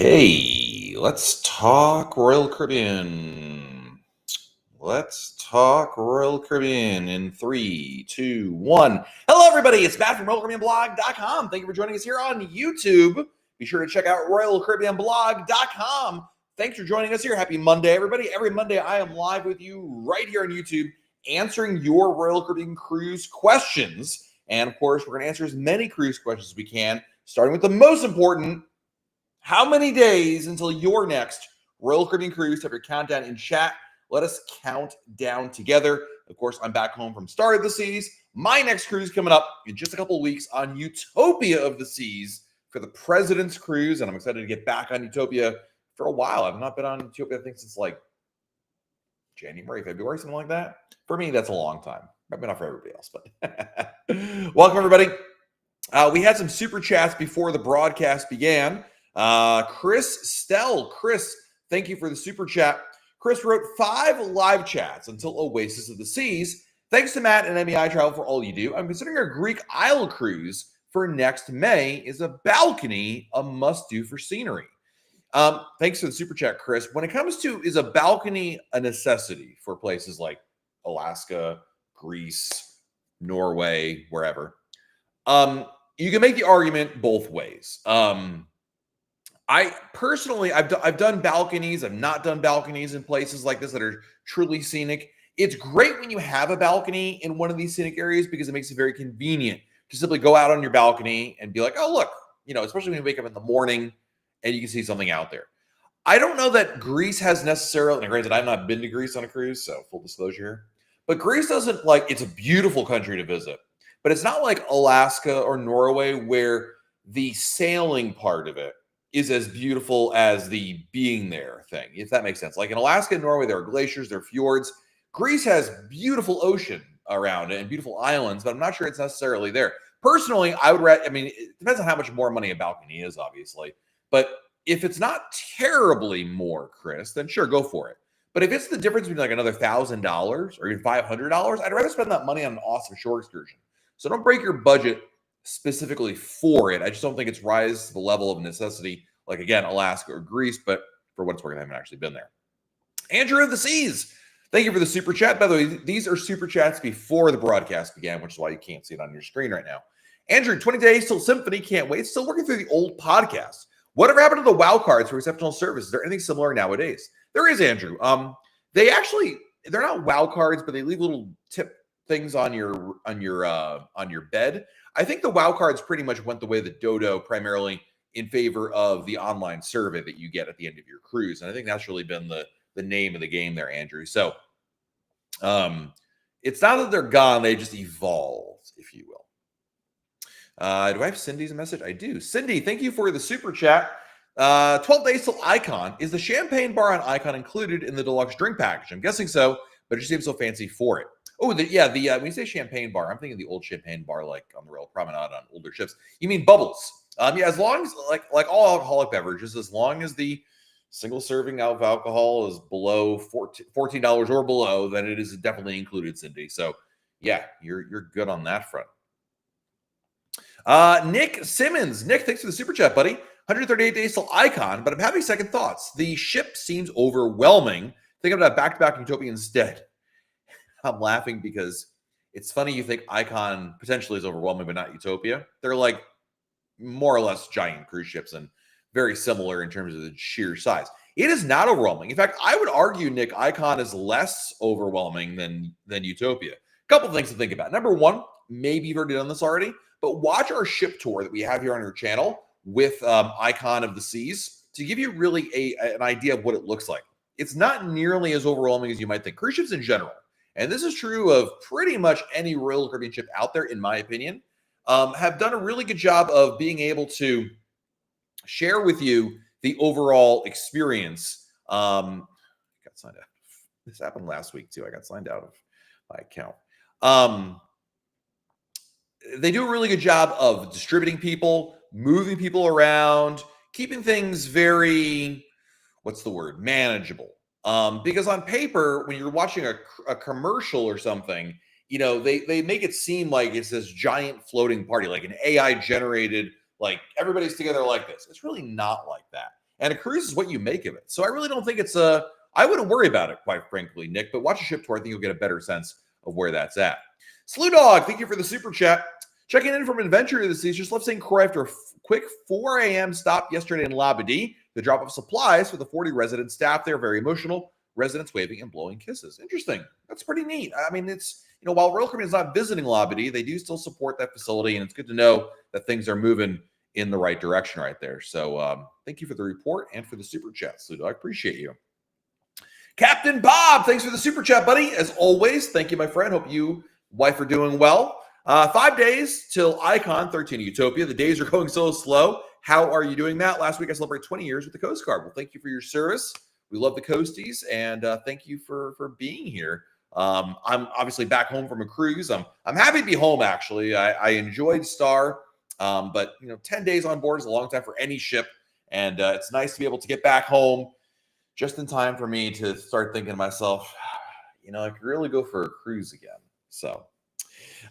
Okay, let's talk Royal Caribbean. Let's talk Royal Caribbean in 3, 2, 1. Hello, everybody. It's Matt from RoyalCaribbeanBlog.com. Thank you for joining us here on YouTube. Be sure to check out RoyalCaribbeanBlog.com. Thanks for joining us here. Happy Monday, everybody. Every Monday, I am live with you right here on YouTube answering your Royal Caribbean cruise questions. And, of course, we're going to answer as many cruise questions as we can, starting with the most important. How many days until your next Royal Caribbean cruise? Have your countdown in chat. Let us count down together. Of course, I'm back home from Star of the Seas. My next cruise coming up in just a couple of weeks on Utopia of the Seas for the President's Cruise. And I'm excited to get back on Utopia for a while. I've not been on Utopia, I think, since like January, February, something like that. For me, that's a long time. Maybe not for everybody else, but welcome, everybody. We had some super chats before the broadcast began. Chris, thank you for the super chat. Chris wrote 5 live chats until Oasis of the Seas. Thanks to Matt and MEI Travel for all you do. I'm considering a Greek Isle cruise for next May. Is a balcony a must-do for scenery? Thanks for the super chat, Chris. When it comes to, is a balcony a necessity for places like Alaska, Greece, Norway, wherever? You can make the argument both ways. I personally, I've done balconies. I've not done balconies in places like this that are truly scenic. It's great when you have a balcony in one of these scenic areas because it makes it very convenient to simply go out on your balcony and be like, oh, look, especially when you wake up in the morning and you can see something out there. I don't know that Greece has necessarily, and granted, I've not been to Greece on a cruise, so full disclosure here, but Greece doesn't it's a beautiful country to visit, but it's not like Alaska or Norway where the sailing part of it is as beautiful as the being there thing, if that makes sense. Like in Alaska and Norway, there are glaciers, there are fjords. Greece has beautiful ocean around it and beautiful islands, but I'm not sure it's necessarily there. Personally, it depends on how much more money a balcony is, obviously. But if it's not terribly more, Chris, then sure, go for it. But if it's the difference between like another $1,000 or even $500, I'd rather spend that money on an awesome shore excursion. So don't break your budget specifically for it. I just don't think it's rise to the level of necessity, like again, Alaska or Greece, but for what it's worth, I haven't actually been there. Andrew of the Seas, thank you for the super chat. By the way, these are super chats before the broadcast began, which is why you can't see it on your screen right now. Andrew, 20 days till Symphony, can't wait. Still working through the old podcast. Whatever happened to the WOW cards for exceptional service? Is there anything similar nowadays? There is, Andrew. They're not WOW cards, but they leave little tip things on your bed. I think the WOW cards pretty much went the way of the Dodo, primarily in favor of the online survey that you get at the end of your cruise. And I think that's really been the name of the game there, Andrew. So it's not that they're gone, they just evolved, if you will. Do I have Cindy's message? I do. Cindy, thank you for the super chat. 12 days till Icon. Is the champagne bar on Icon included in the deluxe drink package? I'm guessing so, but it just seems so fancy for it. Oh, when you say champagne bar, I'm thinking the old champagne bar, like on the Royal Promenade on older ships. You mean bubbles? As long as like all alcoholic beverages, as long as the single serving of alcohol is below $14 or below, then it is definitely included, Cindy. So yeah, you're good on that front. Nick Simmons, Nick, thanks for the super chat, buddy. 138 days till Icon, but I'm having second thoughts. The ship seems overwhelming. Think about back-to-back Utopia instead. I'm laughing because it's funny you think Icon potentially is overwhelming, but not Utopia. They're like more or less giant cruise ships and very similar in terms of the sheer size. It is not overwhelming. In fact, I would argue, Nick, Icon is less overwhelming than Utopia. A couple things to think about. Number one, maybe you've already done this already, but watch our ship tour that we have here on our channel with Icon of the Seas to give you really an idea of what it looks like. It's not nearly as overwhelming as you might think. Cruise ships in general, and this is true of pretty much any Royal Caribbean ship out there, in my opinion, have done a really good job of being able to share with you the overall experience. Got signed out. This happened last week too. I got signed out of my account. They do a really good job of distributing people, moving people around, keeping things very, manageable. Because on paper, when you're watching a commercial or something, they make it seem like it's this giant floating party, like an AI generated, like everybody's together like this. It's really not like that. And a cruise is what you make of it. So I really don't think it's I wouldn't worry about it, quite frankly, Nick, but watch a ship tour. I think you'll get a better sense of where that's at. Slew Dog, thank you for the super chat. Checking in from Adventure this season, just left St. Croix after a quick 4 a.m. stop yesterday in Labadee to drop off supplies for the 40 resident staff there. Very emotional. Residents waving and blowing kisses. Interesting. That's pretty neat. I mean, it's, while Royal Caribbean is not visiting Labadee, they do still support that facility, and it's good to know that things are moving in the right direction right there. So thank you for the report and for the super chat, Slew Dog. I appreciate you. Captain Bob, thanks for the super chat, buddy. As always, thank you, my friend. Hope you, wife, are doing well. 5 days till Icon 13 Utopia. The days are going so slow. How are you doing that? Last week I celebrated 20 years with the Coast Guard. Well, thank you for your service. We love the Coasties, and thank you for being here. I'm obviously back home from a cruise. I'm happy to be home, actually. I enjoyed Star, but 10 days on board is a long time for any ship, and it's nice to be able to get back home just in time for me to start thinking to myself, I could really go for a cruise again. So,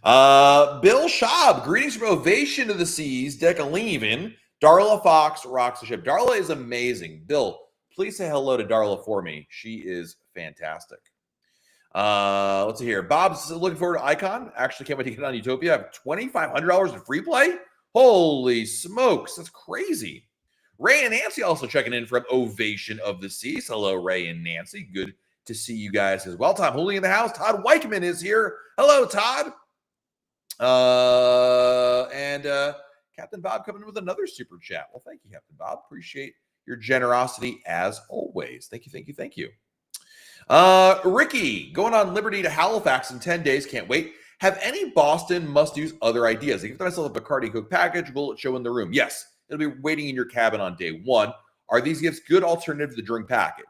Bill Schaub, greetings from Ovation of the Seas, deck a leaving. Darla Fox rocks the ship. Darla is amazing. Bill, please say hello to Darla for me. She is fantastic. Let's see here. Bob's looking forward to Icon. Actually, can't wait to get on Utopia. I have $2,500 in free play. Holy smokes, that's crazy. Ray and Nancy also checking in from Ovation of the Seas. Hello, Ray and Nancy. Good to see you guys as well. Tom Hooley in the house. Todd Weichman is here. Hello, Todd. And Captain Bob coming in with another super chat. Well, thank you, Captain Bob. Appreciate your generosity as always. Thank you. Ricky, going on Liberty to Halifax in 10 days. Can't wait. Have any Boston must-use other ideas? I give myself a Bacardi Coke package. Will it show in the room? Yes. It'll be waiting in your cabin on day one. Are these gifts good alternative to the drink package?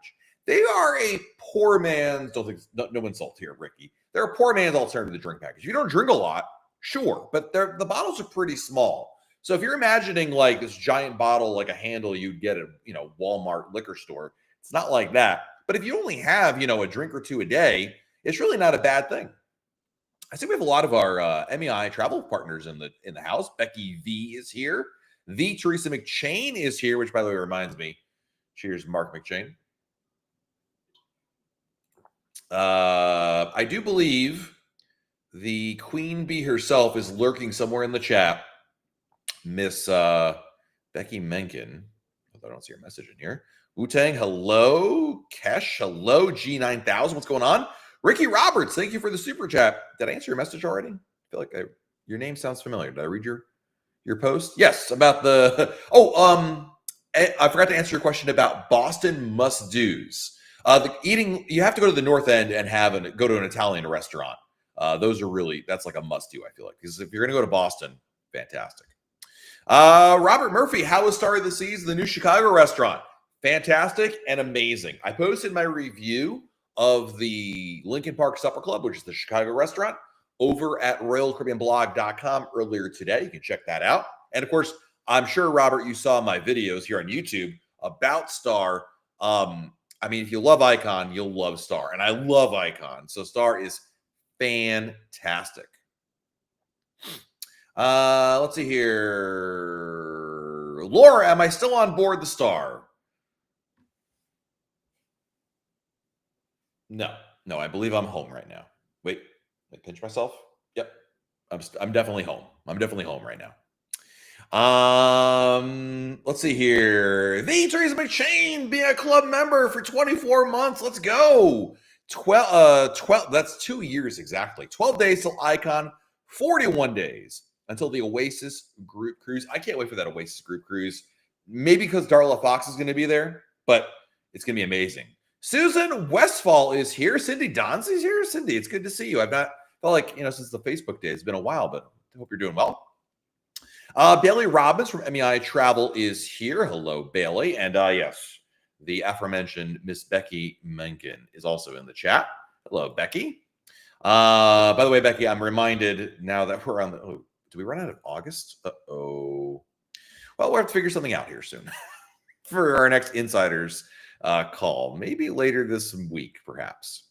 They are a poor man's, no insult here, Ricky. They're a poor man's alternative to the drink package. If you don't drink a lot, sure, but the bottles are pretty small. So if you're imagining like this giant bottle, like a handle you'd get at Walmart liquor store, it's not like that. But if you only have a drink or two a day, it's really not a bad thing. I think we have a lot of our MEI travel partners in the house. Becky V is here. The Teresa McChain is here, which by the way reminds me. Cheers, Mark McChain. I do believe the Queen Bee herself is lurking somewhere in the chat. Miss Becky Mencken. I don't see her message in here. Wu-Tang, hello. Kesh, hello. G9000, what's going on? Ricky Roberts, thank you for the super chat. Did I answer your message already? I feel like your name sounds familiar. Did I read your post? Yes, about the... I forgot to answer your question about Boston must-dos. The eating, you have to go to the North End and go to an Italian restaurant. Those are really, that's like a must-do, I feel like. Because if you're going to go to Boston, fantastic. Robert Murphy, how was Star of the Seas, the new Chicago restaurant? Fantastic and amazing. I posted my review of the Lincoln Park Supper Club, which is the Chicago restaurant, over at RoyalCaribbeanBlog.com earlier today. You can check that out. And of course, I'm sure, Robert, you saw my videos here on YouTube about Star. If you love Icon, you'll love Star. And I love Icon. So Star is fantastic. Let's see here. Laura, am I still on board the Star? No, I believe I'm home right now. Wait, let me pinch myself. Yep, I'm definitely home. I'm definitely home right now. Let's see here. The Teresa McChain being a club member for 24 months. Let's go. 12. That's 2 years exactly. 12 days till Icon. 41 days until the Oasis group cruise. I can't wait for that Oasis group cruise. Maybe because Darla Fox is going to be there, but it's going to be amazing. Susan Westfall is here. Cindy Donzi's here. Cindy, it's good to see you. I've not felt like, since the Facebook days. It's been a while, but I hope you're doing well. Bailey Robbins from MEI Travel is here. Hello, Bailey. And yes, the aforementioned Miss Becky Mencken is also in the chat. Hello, Becky. By the way, Becky, I'm reminded now that we're on the... Oh, do we run out of August? Uh-oh. Well, we'll have to figure something out here soon for our next Insiders call. Maybe later this week, perhaps.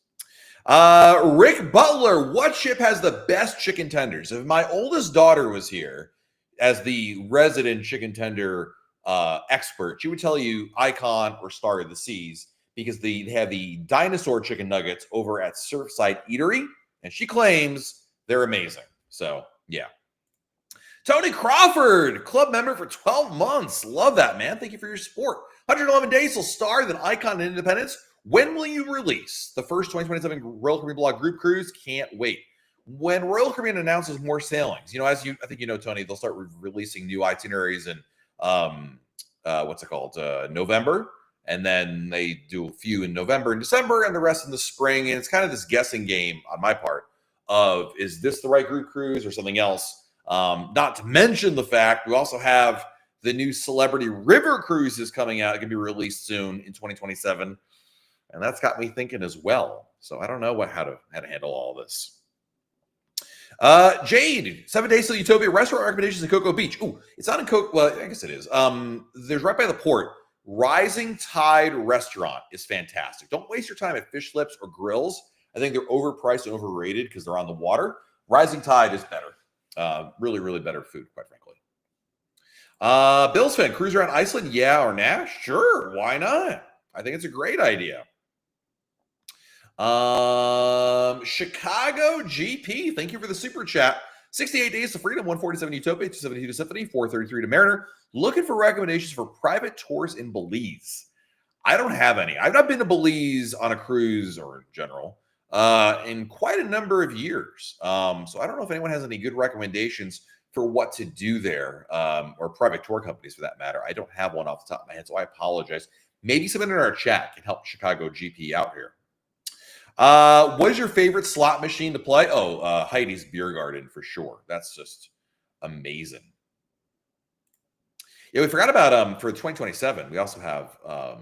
Rick Butler, what ship has the best chicken tenders? If my oldest daughter was here as the resident chicken tender expert, she would tell you Icon or Star of the Seas because they have the dinosaur chicken nuggets over at Surfside Eatery, and she claims they're amazing. So, yeah. Tony Crawford, club member for 12 months. Love that, man. Thank you for your support. 111 days till Star, then Icon and Independence. When will you release the first 2027 Royal Caribbean Blog group cruise? Can't wait. When Royal Caribbean announces more sailings, I think you know, Tony, they'll start releasing new itineraries in November, and then they do a few in November and December, and the rest in the spring. And it's kind of this guessing game on my part of, is this the right group cruise or something else? Not to mention the fact we also have the new Celebrity River cruises coming out. It can be released soon in 2027, and that's got me thinking as well. So I don't know how to handle all this. Jade, 7 days till Utopia. Restaurant recommendations in Cocoa Beach. Ooh, it's not in Cocoa. Well, I guess it is. There's right by the port. Rising Tide Restaurant is fantastic. Don't waste your time at Fish Lips or Grills. I think they're overpriced and overrated because they're on the water. Rising Tide is better. Really, really better food, quite frankly. Bills fan, cruise around Iceland, yeah or nah? Sure, why not? I think it's a great idea. Chicago GP, thank you for the super chat. 68 days to freedom, 147 Utopia, 272 to Symphony, 433 to Mariner. Looking for recommendations for private tours in Belize. I don't have any. I've not been to Belize on a cruise or in general in quite a number of years. So I don't know if anyone has any good recommendations for what to do there, or private tour companies for that matter. I don't have one off the top of my head, so I apologize. Maybe someone in our chat can help Chicago GP out here. What is your favorite slot machine to play? Heidi's Beer Garden for sure. That's just amazing. Yeah, we forgot about for 2027. We also have a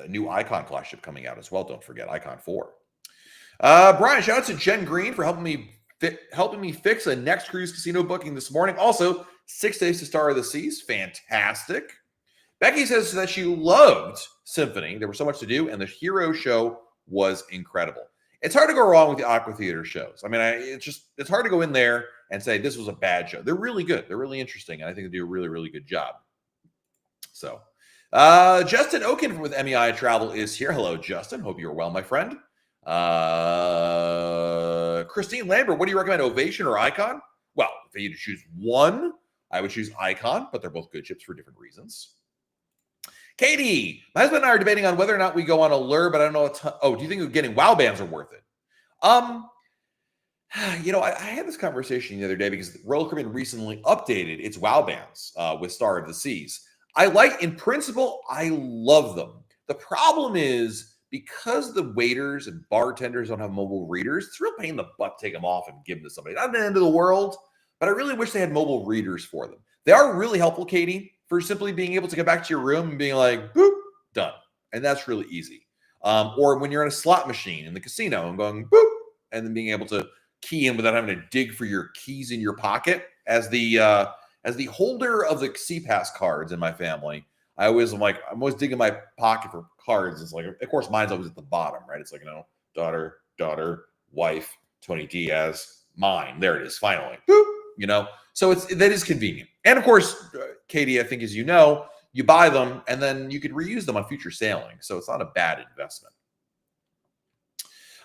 new Icon class ship coming out as well. Don't forget Icon 4. Brian, shout out to Jen Green for helping me fix a next cruise casino booking this morning. Also, 6 days to Star of the Seas. Fantastic. Becky says that she loved Symphony. There was so much to do, and the Hero show was incredible. It's hard to go wrong with the Aqua Theater shows. I mean, it's hard to go in there and say this was a bad show. They're really good. They're really interesting, and I think they do a really, really good job. So, Justin Oken with MEI Travel is here. Hello, Justin. Hope you're well, my friend. Christine Lambert, what do you recommend, Ovation or Icon? Well, if you had to choose one, I would choose Icon, but they're both good ships for different reasons. Katie, my husband and I are debating on whether or not we go on Allure, but I don't know do you think getting WoW bands are worth it? I had this conversation the other day because Royal Caribbean recently updated its WoW bands with Star of the Seas. In principle, I love them. The problem is because the waiters and bartenders don't have mobile readers, it's a real pain in the butt to take them off and give them to somebody. Not the end of the world, but I really wish they had mobile readers for them. They are really helpful, Katie, for simply being able to get back to your room and being like, boop, done. And that's really easy. Or when you're in a slot machine in the casino and going, boop, and then being able to key in without having to dig for your keys in your pocket. As the holder of the CPass cards in my family, I'm always digging my pocket for cards. It's like, of course, mine's always at the bottom, right? It's like, daughter, wife, Tony Diaz, mine. There it is, finally. Boop, So that is convenient. And of course, Katie, I think as you know, you buy them and then you could reuse them on future sailing. So it's not a bad investment.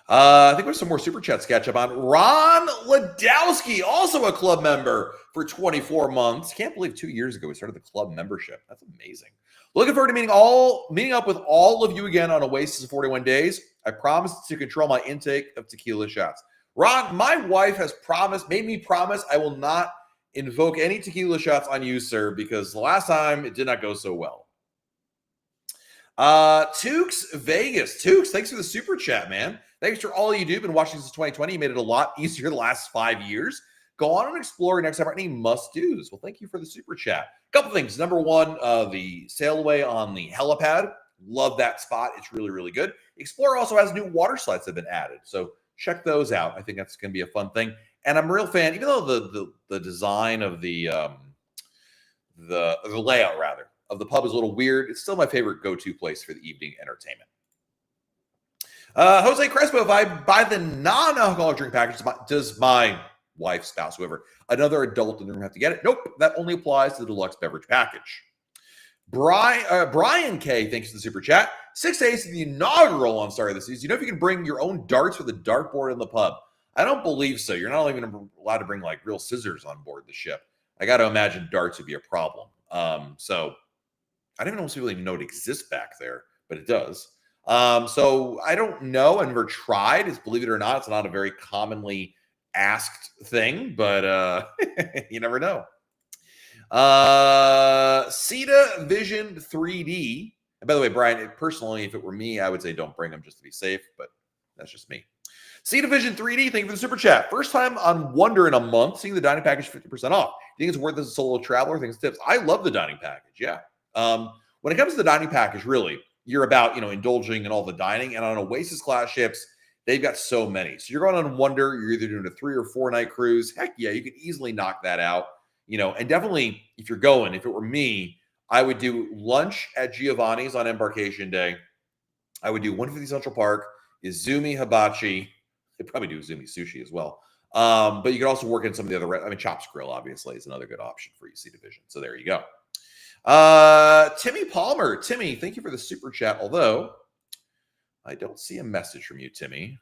I think there's some more super chats to catch up on. Ron Ladowski, also a club member for 24 months. Can't believe 2 years ago we started the club membership. That's amazing. Looking forward to meeting up with all of you again on Oasis of 41 days. I promise to control my intake of tequila shots. Ron, my wife has made me promise I will not invoke any tequila shots on you, sir, because the last time it did not go so well. Tukes Vegas. Tukes, thanks for the super chat, man. Thanks for all you do. Been watching since 2020. You made it a lot easier the last 5 years. Go on and explore next time. Any must-dos. Well, thank you for the super chat. A couple things. Number one, the sailaway on the helipad. Love that spot. It's really, really good. Explorer also has new water slides that have been added. So check those out. I think that's going to be a fun thing. And I'm a real fan, even though the design of the layout rather of the pub is a little weird, it's still my favorite go-to place for the evening entertainment. Jose Crespo, if I buy the non-alcoholic drink package, does my wife, spouse, whoever, another adult in the room have to get it. Nope, that only applies to the deluxe beverage package. Brian K, thanks for the super chat. 6 days to the inaugural on start of the season. You know if you can bring your own darts for the dartboard in the pub? I don't believe so. You're not even allowed to bring like real scissors on board the ship. I got to imagine darts would be a problem. So I don't even know if people even know it exists back there, but it does. So I don't know. I've never tried. It's, believe it or not, it's not a very commonly asked thing, but you never know. Ceta Vision 3D. And by the way, Brian, personally, if it were me, I would say don't bring them just to be safe, but that's just me. Ceta Vision 3D, thank you for the super chat. First time on Wonder in a month, seeing the dining package 50% off. Do you think it's worth it as a solo traveler? Things tips. I love the dining package. Yeah. When it comes to the dining package, really, you're about, indulging in all the dining. And on Oasis class ships, they've got so many. So you're going on Wonder, you're either doing a 3 or 4 night cruise. Heck yeah, you could easily knock that out. And definitely if you're going, if it were me, I would do lunch at Giovanni's on embarkation day. I would do 150 Central Park, Izumi Hibachi. They probably do Izumi Sushi as well. But you can also work in some of the other, Chops Grill obviously is another good option for UC Division. So there you go. Timmy Palmer. Timmy, thank you for the super chat. Although I don't see a message from you, Timmy.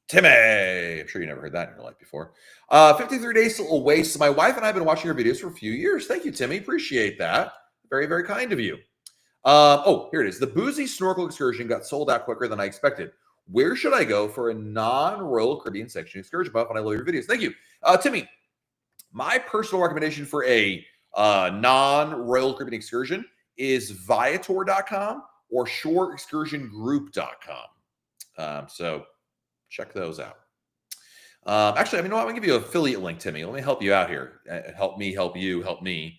Timmy, I'm sure you never heard that in your life before. 53 days till Oasis. My wife and I have been watching your videos for a few years. Thank you, Timmy. Appreciate that. Very, very kind of you. Here it is. The boozy snorkel excursion got sold out quicker than I expected. Where should I go for a non-Royal Caribbean section excursion? Buff, and I love your videos. Thank you. Timmy, my personal recommendation for a non-Royal Caribbean excursion is Viator.com or ShoreExcursionGroup.com. So check those out. Actually, I'm going to give you an affiliate link, Timmy. Let me help you out here. Help me, help you, help me.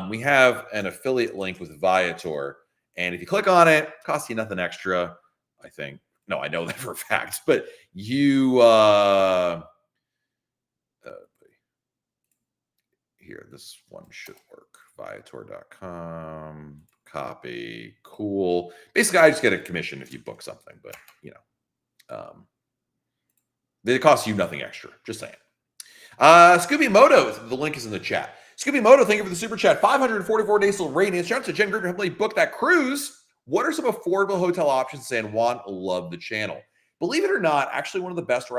We have an affiliate link with Viator. And if you click on it, it costs you nothing extra, I think. No, I know that for a fact. But you, here, this one should work. Viator.com, copy, cool. Basically, I just get a commission if you book something. But, it costs you nothing extra. Just saying. Scooby Moto, the link is in the chat. Scooby Moto, thank you for the super chat. 544 days till rain. Shout out to Jen Griffin, helped me book that cruise. What are some affordable hotel options in San Juan? Love the channel. Believe it or not, actually one of the best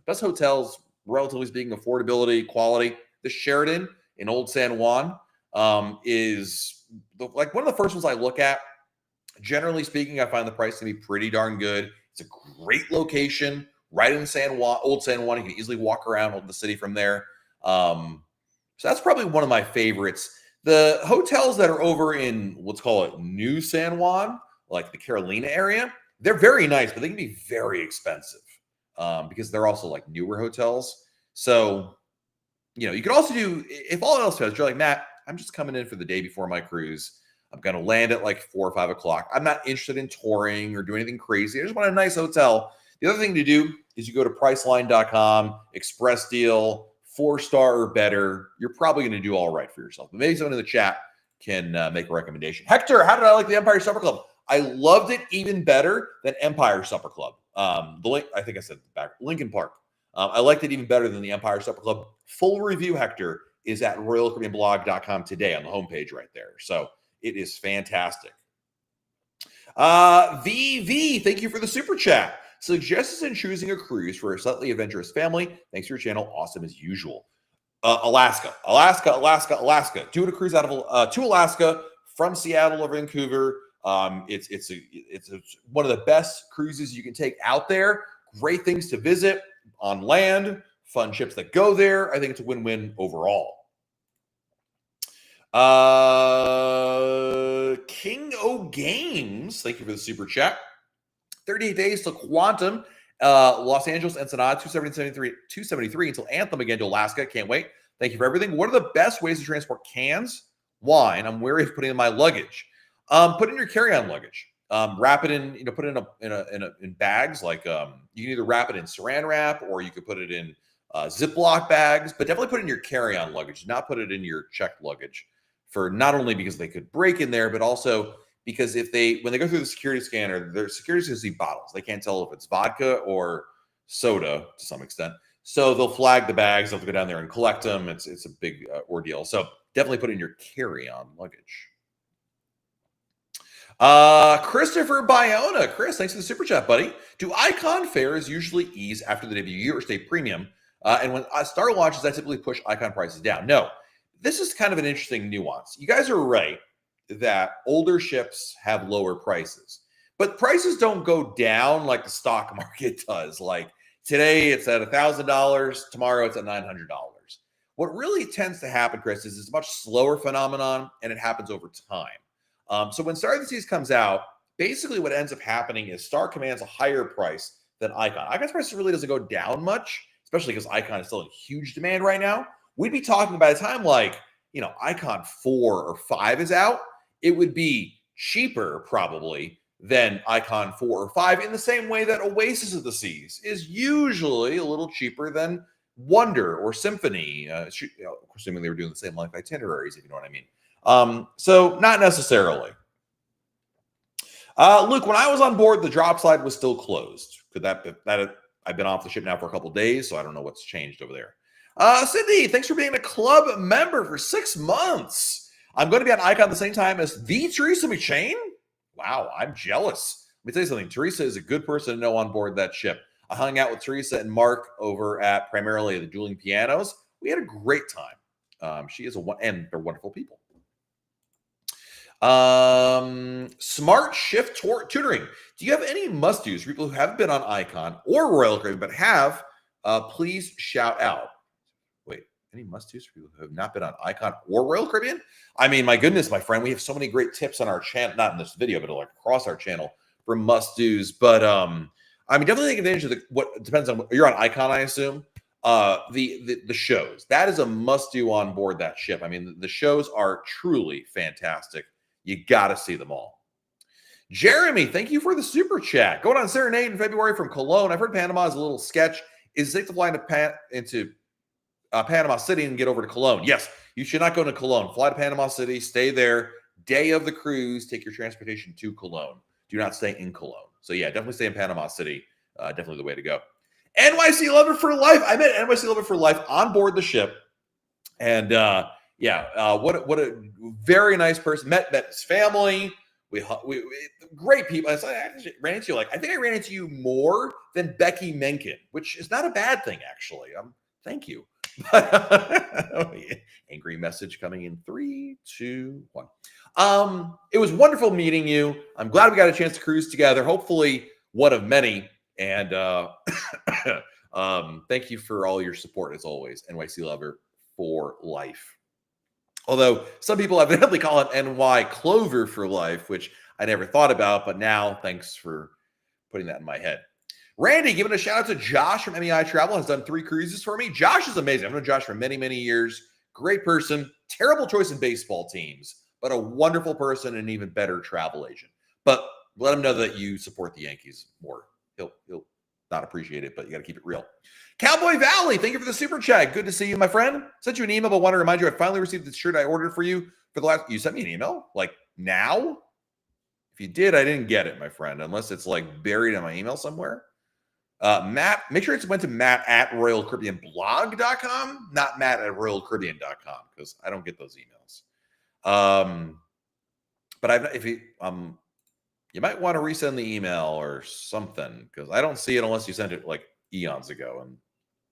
best hotels, relatively speaking, affordability, quality. The Sheraton in Old San Juan is one of the first ones I look at. Generally speaking, I find the price to be pretty darn good. It's a great location. Right in San Juan, Old San Juan. You can easily walk around the city from there. So that's probably one of my favorites. The hotels that are over in, let's call it New San Juan, like the Carolina area, they're very nice, but they can be very expensive because they're also like newer hotels. So, you could also do, if all else fails, you're like, Matt, I'm just coming in for the day before my cruise. I'm going to land at like 4 or 5 o'clock. I'm not interested in touring or doing anything crazy. I just want a nice hotel. The other thing to do is you go to Priceline.com, Express Deal, 4-star or better. You're probably going to do all right for yourself. But maybe someone in the chat can make a recommendation. Hector, how did I like the Empire Supper Club? I loved it even better than Empire Supper Club. The link, I think I said back, Lincoln Park. I liked it even better than the Empire Supper Club. Full review, Hector, is at RoyalCaribbeanBlog.com today on the homepage right there. So it is fantastic. VV, thank you for the super chat. Suggestions in choosing a cruise for a slightly adventurous family. Thanks for your channel. Awesome as usual. Alaska. Doing a cruise out of to Alaska from Seattle or Vancouver. It's one of the best cruises you can take out there. Great things to visit on land. Fun ships that go there. I think it's a win-win overall. King O Games. Thank you for the super chat. 38 days to Quantum, Los Angeles, Ensenada, 273 until Anthem again to Alaska. Can't wait. Thank you for everything. What are the best ways to transport cans, wine? I'm wary of putting in my luggage. Put in your carry-on luggage. Wrap it in, put it in bags. Like you can either wrap it in Saran wrap or you could put it in Ziploc bags. But definitely put it in your carry-on luggage. Do not put it in your checked luggage. For not only because they could break in there, but also because when they go through the security scanner, their security can see bottles. They can't tell if it's vodka or soda to some extent. So they'll flag the bags. They'll have to go down there and collect them. It's a big ordeal. So definitely put in your carry-on luggage. Christopher Biona. Chris, thanks for the super chat, buddy. Do icon fares usually ease after the debut or stay premium? And when Star launches, I typically push icon prices down. No, this is kind of an interesting nuance. You guys are right that older ships have lower prices, but prices don't go down like the stock market does. Like today it's at $1,000, tomorrow it's at $900. What really tends to happen, Chris, is it's a much slower phenomenon and it happens over time. So when Star of the Seas comes out, basically what ends up happening is Star commands a higher price than Icon. Icon's price really doesn't go down much, especially because Icon is still in huge demand right now. We'd be talking by the time Icon 4 or 5 is out, it would be cheaper probably than Icon 4 or 5 in the same way that Oasis of the Seas is usually a little cheaper than Wonder or Symphony, assuming they were doing the same length itineraries, if you know what I mean. So not necessarily. Luke, when I was on board, the drop slide was still closed. Could that I've been off the ship now for a couple of days, so I don't know what's changed over there. Sydney, thanks for being a club member for 6 months. I'm going to be on Icon at the same time as the Teresa McShane. Wow, I'm jealous. Let me tell you something. Teresa is a good person to know on board that ship. I hung out with Teresa and Mark over at primarily the Dueling Pianos. We had a great time. She is and they're wonderful people. Smart Shift Tutoring. Do you have any must-dos for people who haven't been on Icon or Royal Caribbean but have? Please shout out. Wait, any must-dos for people who have not been on Icon or Royal Caribbean? I mean, my goodness, my friend, we have so many great tips on our channel, not in this video, but like across our channel for must-dos. But I mean, definitely take advantage of what depends on you're on Icon, I assume. The shows. That is a must-do on board that ship. I mean, the shows are truly fantastic. You got to see them all. Jeremy, thank you for the super chat. Going on Serenade in February from Cologne. I've heard Panama is a little sketch. Is it safe to fly into Panama City and get over to Cologne? Yes, you should not go to Cologne. Fly to Panama City, stay there. Day of the cruise, take your transportation to Cologne. Do not stay in Cologne. So yeah, definitely stay in Panama City. Definitely the way to go. NYC Lover for Life. I met NYC Lover for Life on board the ship. And what a very nice person. Met his family. We great people. I actually ran into you. I think I ran into you more than Becky Menken, which is not a bad thing, actually. Thank you. Angry message coming in 3, 2, 1. It was wonderful meeting you. I'm glad we got a chance to cruise together. Hopefully, one of many. And thank you for all your support as always, NYC Lover for Life. Although some people evidently call it NY Clover for Life, which I never thought about, but now thanks for putting that in my head. Randy, giving a shout out to Josh from MEI Travel, has done 3 cruises for me. Josh is amazing. I've known Josh for many, many years. Great person. Terrible choice in baseball teams, but a wonderful person and an even better travel agent. But let him know that you support the Yankees more. He'll not appreciate it, but you got to keep it real. Cowboy Valley, thank you for the super chat. Good to see you, my friend. Sent you an email, but want to remind you I finally received the shirt I ordered for you for the last. You sent me an email now. If you did, I didn't get it, my friend, unless it's buried in my email somewhere. Matt, make sure it went to matt@royalcaribbeanblog.com, not matt@royalcaribbean.com, because I don't get those emails. But you might want to resend the email or something, because I don't see it unless you sent it eons ago, and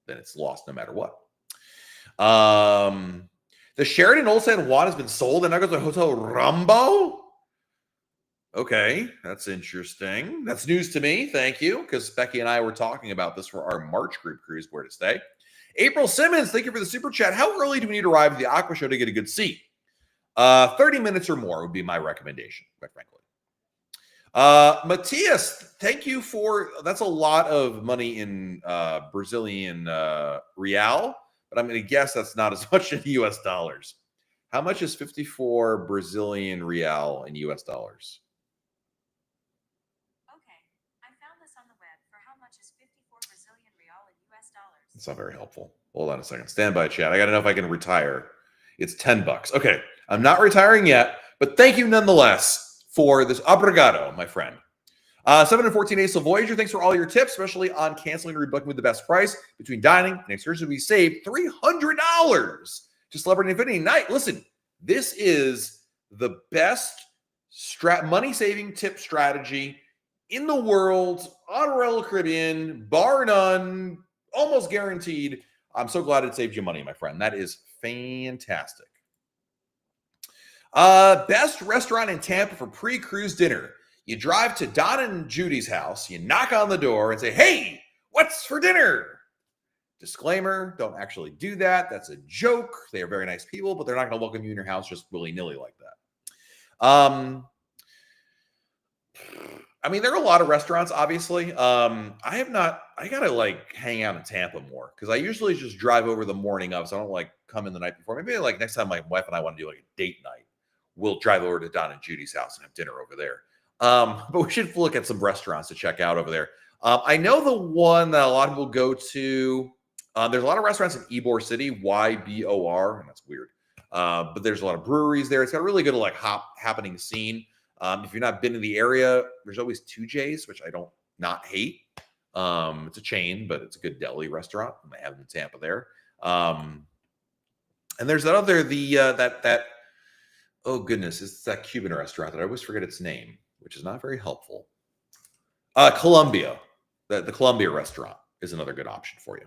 then it's lost no matter what. The Sheraton Old San Juan has been sold and now goes to Hotel Rumbo. Okay, that's interesting. That's news to me. Thank you, because Becky and I were talking about this for our March group cruise, where to stay. April Simmons, thank you for the super chat. How early do we need to arrive at the Aqua Show to get a good seat? 30 minutes or more would be my recommendation, quite frankly. Matthias, thank you that's a lot of money in Brazilian real, but I'm going to guess that's not as much in US dollars. How much is 54 Brazilian real in US dollars? Okay, I found this on the web for how much is 54 Brazilian real in US dollars. It's not very helpful. Hold on a second. Stand by, chat. I got to know if I can retire. It's $10. Okay, I'm not retiring yet, but thank you nonetheless for this. Obrigado, my friend. 7 and 14 days till Voyager. Thanks for all your tips, especially on canceling or rebooking with the best price. Between dining and excursions, we saved $300 to Celebrity Infinity Night. Listen, this is the best money-saving tip strategy in the world on Royal Caribbean, bar none, almost guaranteed. I'm so glad it saved you money, my friend. That is fantastic. Best restaurant in Tampa for pre-cruise dinner. You drive to Don and Judy's house, you knock on the door and say, hey, what's for dinner? Disclaimer, don't actually do that. That's a joke. They are very nice people, but they're not going to welcome you in your house just willy-nilly like that. I mean, there are a lot of restaurants, obviously. I got to like hang out in Tampa more because I usually just drive over the morning of, so I don't like come in the night before. Maybe like next time my wife and I want to do like a date night, we'll drive over to Don and Judy's house and have dinner over there. But we should look at some restaurants to check out over there. I know the one that a lot of people go to. There's a lot of restaurants in Ybor City, YBOR, and that's weird. But there's a lot of breweries there. It's got a really good like happening scene. If you've not been to the area, there's always 2J's, which I don't not hate. It's a chain, but it's a good deli restaurant. I have in Tampa there. And there's that other that oh goodness, it's that Cuban restaurant that I always forget its name, which is not very helpful. Columbia, the Columbia restaurant is another good option for you.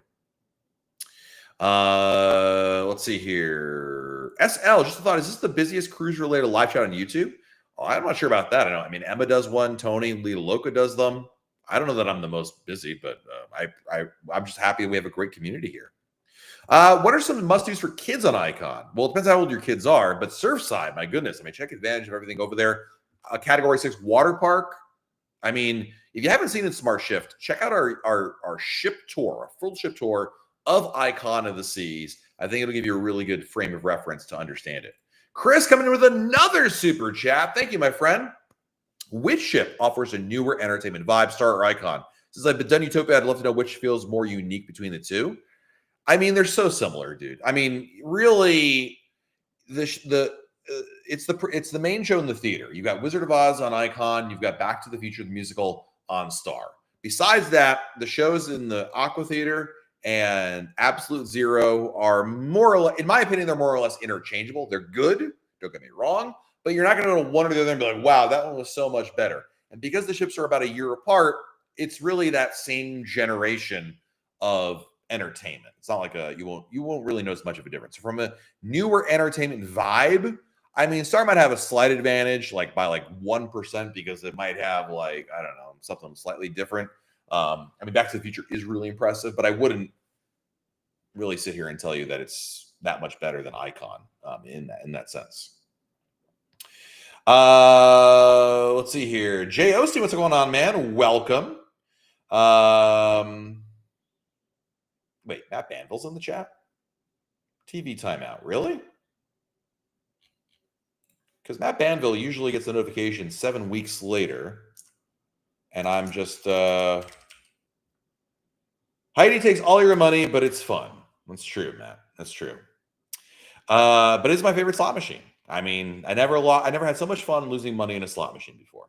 Let's see here. SL, just a thought, is this the busiest cruise related live chat on YouTube? Oh, I'm not sure about that. I mean, Emma does one, Tony, Lita Loca does them. I don't know that I'm the most busy, but I'm just happy we have a great community here. What are some must-dos for kids on Icon? Well, it depends how old your kids are, but Surfside, my goodness. I mean, check advantage of everything over there. Category 6 water park. I mean, if you haven't seen it, Smart Shift, check out our ship tour, our full ship tour of Icon of the Seas. I think it'll give you a really good frame of reference to understand it. Chris coming in with another super chat. Thank you, my friend. Which ship offers a newer entertainment vibe, Star or Icon? Since I've done Utopia, I'd love to know which feels more unique between the two. I mean, they're so similar, dude. I mean, really, it's the main show in the theater. You've got Wizard of Oz on Icon. You've got Back to the Future, the musical, on Star. Besides that, the shows in the Aqua Theater and Absolute Zero are more or less, in my opinion, they're more or less interchangeable. They're good, don't get me wrong, but you're not going to go to one or the other and be like, wow, that one was so much better. And because the ships are about a year apart, it's really that same generation of entertainment. It's not like you won't really notice much of a difference. So from a newer entertainment vibe, I mean, Star might have a slight advantage, like by like 1%, because it might have like, I don't know, something slightly different. I mean, Back to the Future is really impressive, but I wouldn't really sit here and tell you that it's that much better than Icon in that sense. Let's see here. Jay Osteen, what's going on, man? Welcome. Wait, Matt Banville's in the chat? TV timeout, really? Because Matt Banville usually gets the notification 7 weeks later. And I'm just, Heidi takes all your money, but it's fun. That's true, Matt. That's true. But it's my favorite slot machine. I mean, I never had so much fun losing money in a slot machine before.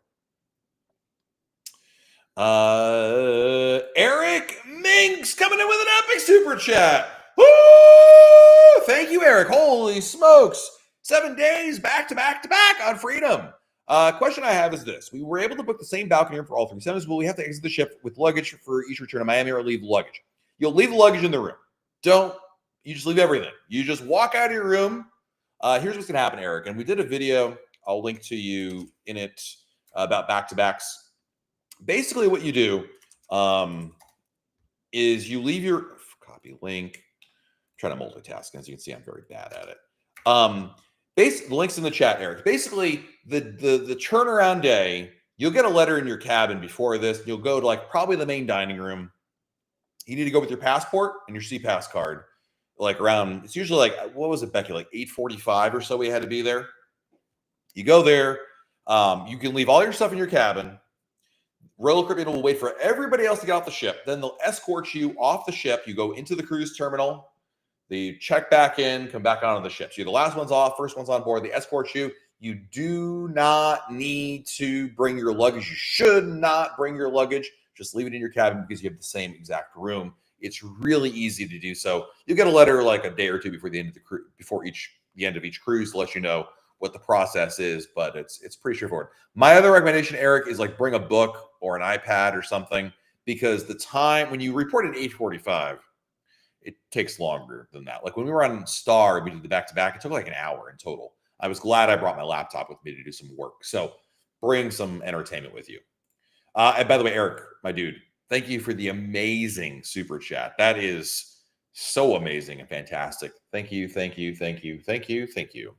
Eric Minks coming in with an epic super chat. Woo! Thank you, Eric. Holy smokes. 7 days back to back on Freedom. Question I have is this. We were able to book the same balcony room for all 3 semis. Will we have to exit the ship with luggage for each return to Miami or leave luggage? You'll leave the luggage in the room. You just leave everything. You just walk out of your room. Here's what's going to happen, Eric. And we did a video. I'll link to you in it about back-to-backs. Basically what you do is you leave your copy link. I'm trying to multitask. As you can see, I'm very bad at it. The link's in the chat, Eric. Basically, the turnaround day, you'll get a letter in your cabin before this. You'll go to like probably the main dining room. You need to go with your passport and your CPass card. Like around, it's usually like, what was it, Becky? Like 8:45 or so we had to be there. You go there. You can leave all your stuff in your cabin. Royal Caribbean will wait for everybody else to get off the ship. Then they'll escort you off the ship. You go into the cruise terminal. They check back in, come back onto the ship. So you're the last one's off, first one's on board. They escort you. You do not need to bring your luggage. You should not bring your luggage. Just leave it in your cabin because you have the same exact room. It's really easy to do so. You'll get a letter like a day or two before the end of the end of each cruise to let you know what the process is, but it's pretty straightforward. My other recommendation, Eric, is like bring a book or an iPad or something, because the time when you report at 8:45, it takes longer than that. Like when we were on Star, we did the back-to-back. It took like an hour in total. I was glad I brought my laptop with me to do some work. So bring some entertainment with you. And by the way, Eric, my dude, thank you for the amazing super chat. That is so amazing and fantastic. Thank you, thank you, thank you, thank you, thank you.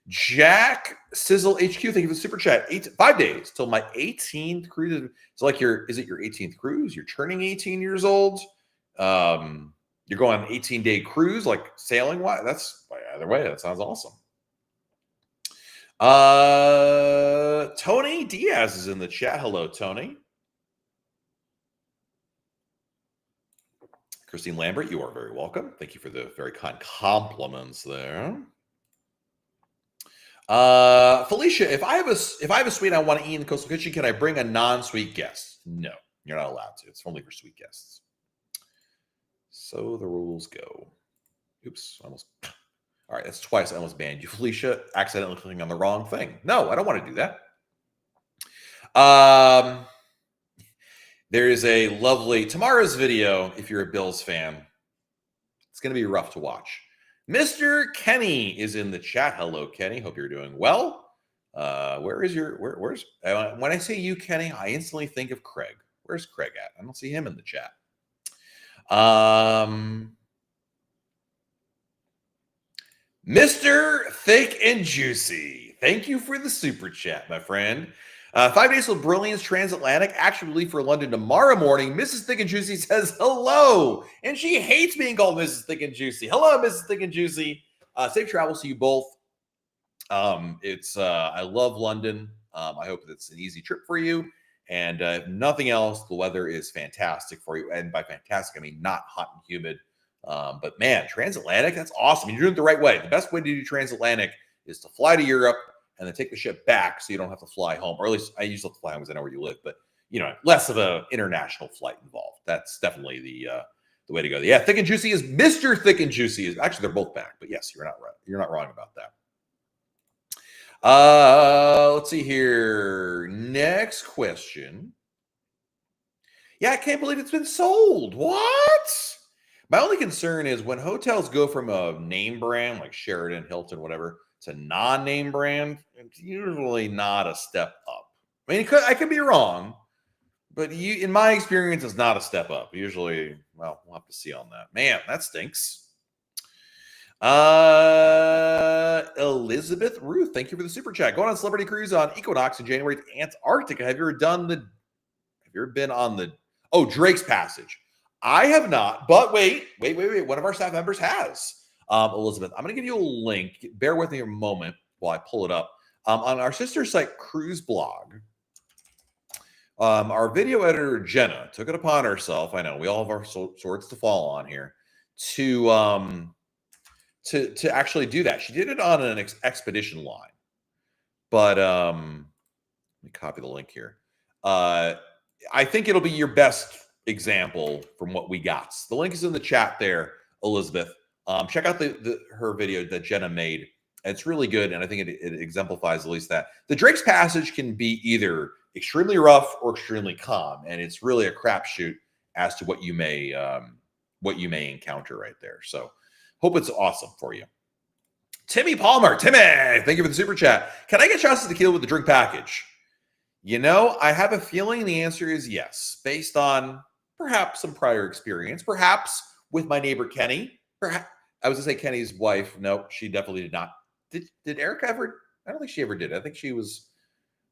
Jack Sizzle HQ, thank you for the super chat. 5 days till my 18th cruise. It's like is it your 18th cruise? You're turning 18 years old. You're going on an 18-day cruise, like sailing. Why? That's either way. That sounds awesome. Tony Diaz is in the chat. Hello, Tony. Christine Lambert, you are very welcome. Thank you for the very kind compliments there. Felicia, if I have a suite I want to eat in the Coastal Kitchen, can I bring a non-sweet guest? No, you're not allowed to. It's only for sweet guests. So the rules go. Oops, almost. All right, that's twice I almost banned you, Felicia. Accidentally clicking on the wrong thing. No, I don't want to do that. There is a lovely tomorrow's video. If you're a Bills fan, it's going to be rough to watch. Mr. Kenny is in the chat. Hello, Kenny. Hope you're doing well. Where's when I say you, Kenny, I instantly think of Craig. Where's Craig at? I don't see him in the chat. Mr. Thick and Juicy, thank you for the super chat, my friend. 5 days with Brilliance Transatlantic. Actually leave for London tomorrow morning. Mrs. Thick and Juicy says hello, and she hates being called Mrs. Thick and Juicy. Hello, Mrs. Thick and Juicy. Safe travels to you both. I love London. I hope it's an easy trip for you. And if nothing else, the weather is fantastic for you. And by fantastic, I mean not hot and humid. But man, transatlantic, that's awesome. You're doing it the right way. The best way to do transatlantic is to fly to Europe and then take the ship back so you don't have to fly home. Or at least I usually have to fly home because I know where you live. But, less of an international flight involved. That's definitely the way to go. Yeah, Thick and Juicy is Mr. Thick and Juicy. Actually, they're both back. But yes, you're not right. You're not wrong about that. Let's see here. Next question. Yeah, I can't believe it's been sold. What? My only concern is when hotels go from a name brand like Sheraton, Hilton, whatever, to non-name brand, it's usually not a step up. I mean, I could be wrong, but in my experience, it's not a step up. Usually, well, we'll have to see on that. Man, that stinks. Elizabeth Ruth, thank you for the super chat. Going on celebrity cruise on Equinox in January to Antarctica. Have you ever been on the Drake's Passage? I have not, but wait. One of our staff members has. Elizabeth, I'm going to give you a link. Bear with me a moment while I pull it up. On our sister site, Cruise Blog, our video editor, Jenna, took it upon herself. I know we all have our swords to fall on here to actually do that. She did it on an expedition line. But let me copy the link here. I think it'll be your best example from what we got. The link is in the chat there, Elizabeth. Check out her video that Jenna made. It's really good, and I think it exemplifies at least that. The Drake's Passage can be either extremely rough or extremely calm, and it's really a crapshoot as to what you may encounter right there. So hope it's awesome for you. Timmy Palmer. Timmy, thank you for the super chat. Can I get shots of tequila with the drink package? I have a feeling the answer is yes, based on perhaps some prior experience, perhaps with my neighbor Kenny. Perhaps I was going to say Kenny's wife. No, she definitely did not. Did Erica ever? I don't think she ever did. I think she was.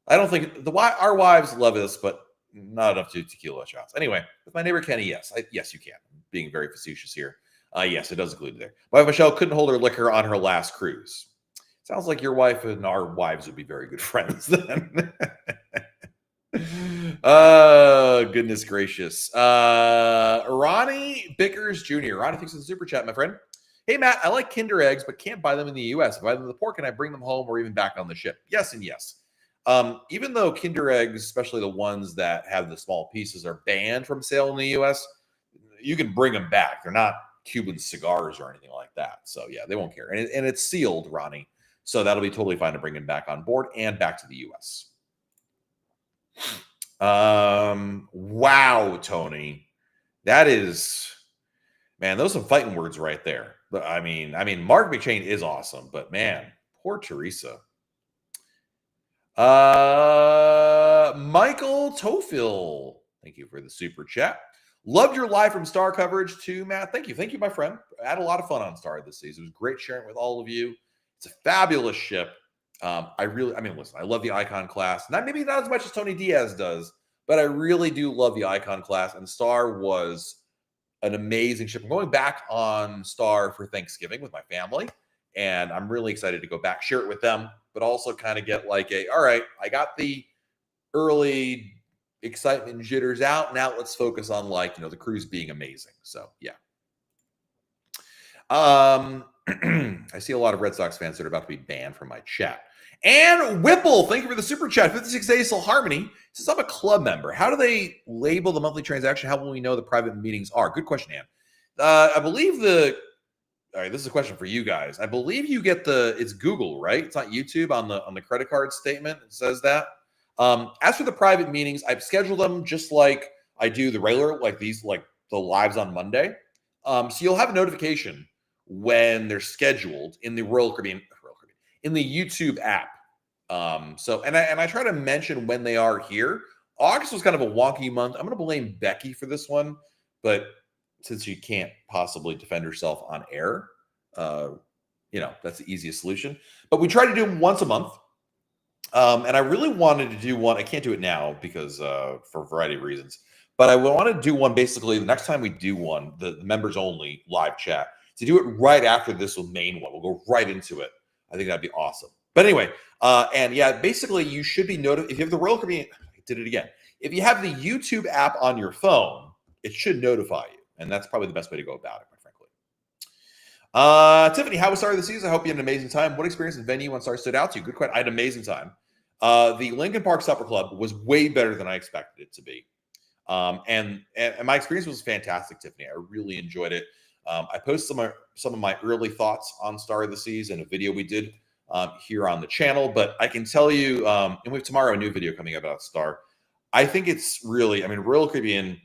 I don't think our wives love this, but not enough to do tequila shots. Anyway, with my neighbor Kenny, yes, yes, you can. I'm being very facetious here. Yes, it does include there. My wife Michelle couldn't hold her liquor on her last cruise. Sounds like your wife and our wives would be very good friends then. Goodness gracious. Ronnie Bickers Jr. Ronnie, thanks for the super chat, my friend. Hey, Matt, I like Kinder eggs, but can't buy them in the U.S. If I buy them in the port, can I bring them home or even back on the ship? Yes and yes. Even though Kinder eggs, especially the ones that have the small pieces, are banned from sale in the U.S., you can bring them back. They're not Cuban cigars or anything like that. So, yeah, they won't care. And it's sealed, Ronnie. So that'll be totally fine to bring them back on board and back to the U.S. Wow, Tony. That is, man, those are some fighting words right there. But I mean, Mark McChain is awesome, but man, poor Teresa. Michael Tofil, thank you for the super chat. Loved your live from Star coverage too, Matt. Thank you, my friend. I had a lot of fun on Star this season. It was great sharing with all of you. It's a fabulous ship. Listen, I love the Icon class. Maybe not as much as Tony Diaz does, but I really do love the Icon class. And Star was an amazing ship. I'm going back on Star for Thanksgiving with my family, and I'm really excited to go back, share it with them, but also kind of get like all right, I got the early excitement and jitters out. Now let's focus on the cruise being amazing. So yeah. I see a lot of Red Sox fans that are about to be banned from my chat. And Whipple, thank you for the super chat. 56 days till Harmony. Since I'm a club member, how do they label the monthly transaction? How will we know the private meetings are? Good question, Ann. I believe all right, this is a question for you guys. I believe you get it's Google, right? It's not YouTube on the credit card statement. It says that. As for the private meetings, I've scheduled them just like I do the regular, like the lives on Monday. So you'll have a notification when they're scheduled in the Royal Caribbean, in the YouTube app. And I try to mention when they are here. August was kind of a wonky month. I'm going to blame Becky for this one, but since you can't possibly defend herself on air, that's the easiest solution. But we try to do them once a month. And I really wanted to do one. I can't do it now because for a variety of reasons. But I want to do one basically the next time we do one, the members only live chat, to do it right after this main one. We'll go right into it. I think that'd be awesome. But anyway, and yeah, basically you should be notified. If you have the Royal Caribbean, I did it again. If you have the YouTube app on your phone, it should notify you. And that's probably the best way to go about it, quite frankly. Tiffany, how was Star of the season? I hope you had an amazing time. What experience and venue on Star stood out to you? Good question. I had an amazing time. The Lincoln Park Supper Club was way better than I expected it to be. And my experience was fantastic, Tiffany. I really enjoyed it. I posted some of my early thoughts on Star of the Seas in a video we did here on the channel. But I can tell you, and we have tomorrow a new video coming up about Star. I think it's really, Royal Caribbean,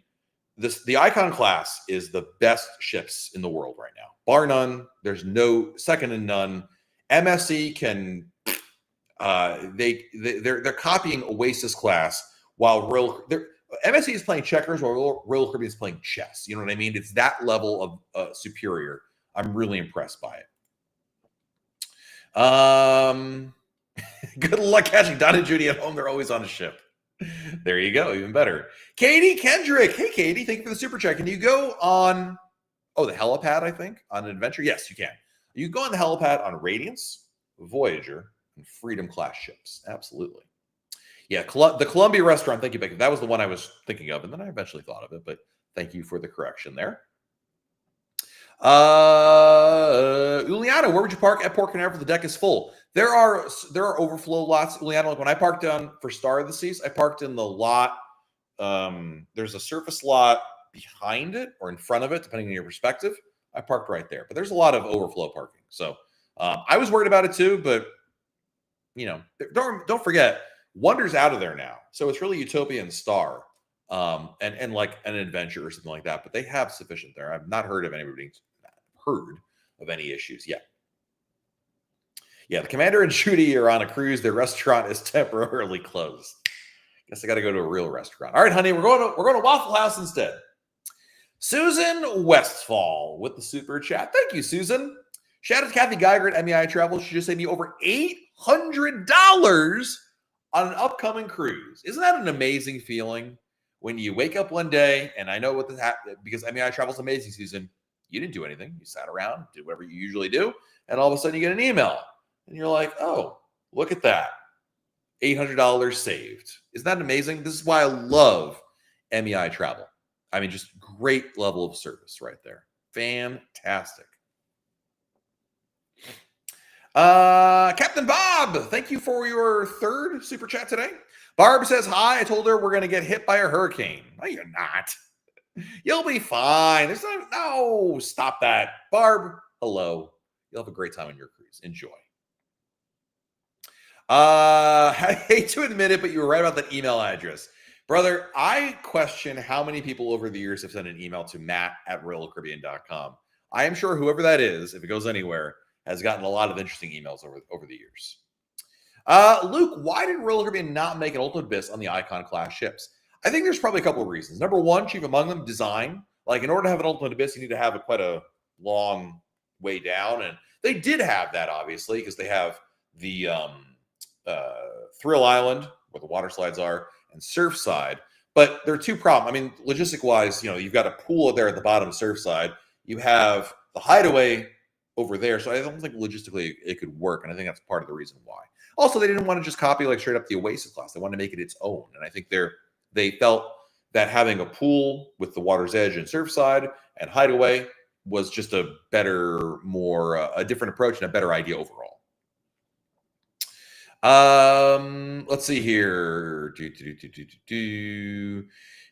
the Icon class is the best ships in the world right now, bar none. There's no second to none. MSC can, they're copying Oasis class while MSC is playing checkers while Royal Caribbean is playing chess. You know what I mean? It's that level of superior. I'm really impressed by it. Good luck catching Don and Judy at home. They're always on a ship. There you go. Even better. Katie Kendrick. Hey, Katie. Thank you for the super chat. Can you go on, the helipad, I think, on an adventure? Yes, you can. You can go on the helipad on Radiance, Voyager, and Freedom class ships. Absolutely. Yeah, the Columbia restaurant. Thank you, Becky. That was the one I was thinking of, and then I eventually thought of it, but thank you for the correction there. Uliana, where would you park at Port Canaveral? The deck is full. There are overflow lots. Uliana, like when I parked for Star of the Seas, I parked in the lot. There's a surface lot behind it or in front of it, depending on your perspective. I parked right there, but there's a lot of overflow parking. So I was worried about it too, but don't forget, Wonder's out of there now, so it's really Utopia and Star, and like an adventure or something like that. But they have sufficient there. I've not heard of any issues yet. Yeah, the Commander and Judy are on a cruise. Their restaurant is temporarily closed. Guess I got to go to a real restaurant. All right, honey, we're going to Waffle House instead. Susan Westfall with the super chat. Thank you, Susan. Shout out to Kathy Geiger at MEI Travel. She just saved me over $800 on an upcoming cruise. Isn't that an amazing feeling when you wake up one day, and I know what this happened because MEI Travel's amazing, Susan. You didn't do anything. You sat around, did whatever you usually do, and all of a sudden you get an email, and you're like, oh, look at that. $800 saved. Isn't that amazing? This is why I love MEI Travel. Just great level of service right there. Fantastic. Captain Bob, thank you for your third super chat today. Barb says, hi, I told her we're going to get hit by a hurricane. No, you're not. You'll be fine. No, stop that. Barb, hello. You'll have a great time on your cruise. Enjoy. I hate to admit it, but you were right about that email address. Brother, I question how many people over the years have sent an email to matt@royalcaribbean.com. I am sure whoever that is, if it goes anywhere, has gotten a lot of interesting emails over the years. Luke, why did Royal Caribbean not make an Ultimate Abyss on the Icon class ships? I think there's probably a couple of reasons. Number one, chief among them, design. Like, in order to have an Ultimate Abyss, you need to have quite a long way down. And they did have that, obviously, because they have the Thrill Island, where the water slides are, and Surfside. But there are two problems. I mean, logistic-wise, you've got a pool there at the bottom of Surfside. You have the Hideaway over there. So I don't think logistically it could work. And I think that's part of the reason why. Also, they didn't want to just copy like straight up the Oasis class. They wanted to make it its own. And I think they felt that having a pool with the Water's Edge and Surfside and Hideaway was just a better, more a different approach and a better idea overall. Let's see here.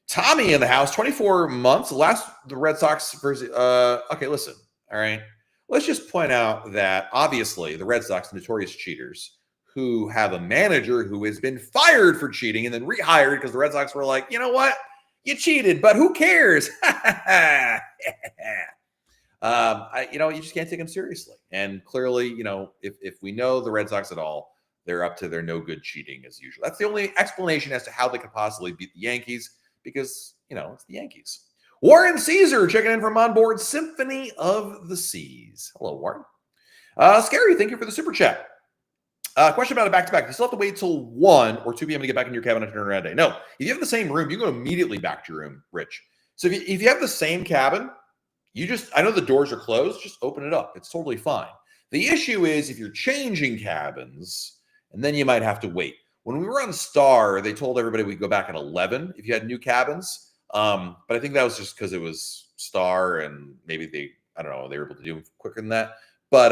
Tommy in the house, 24 months. The Red Sox versus. Okay, listen. All right. Let's just point out that obviously the Red Sox, notorious cheaters, who have a manager who has been fired for cheating and then rehired because the Red Sox were like, you know what? You cheated, but who cares? You just can't take them seriously. And clearly, if we know the Red Sox at all, they're up to their no good cheating as usual. That's the only explanation as to how they could possibly beat the Yankees because, it's the Yankees. Warren Caesar checking in from on board Symphony of the Seas. Hello, Warren. Scary, thank you for the super chat. Question about a back-to-back. You still have to wait till 1 or 2 p.m. to get back in your cabin on turn around day. No, if you have the same room, you go immediately back to your room, Rich. So if you have the same cabin, I know the doors are closed, just open it up. It's totally fine. The issue is if you're changing cabins, and then you might have to wait. When we were on Star, they told everybody we'd go back at 11 if you had new cabins. But I think that was just because it was Star and maybe they were able to do it quicker than that. But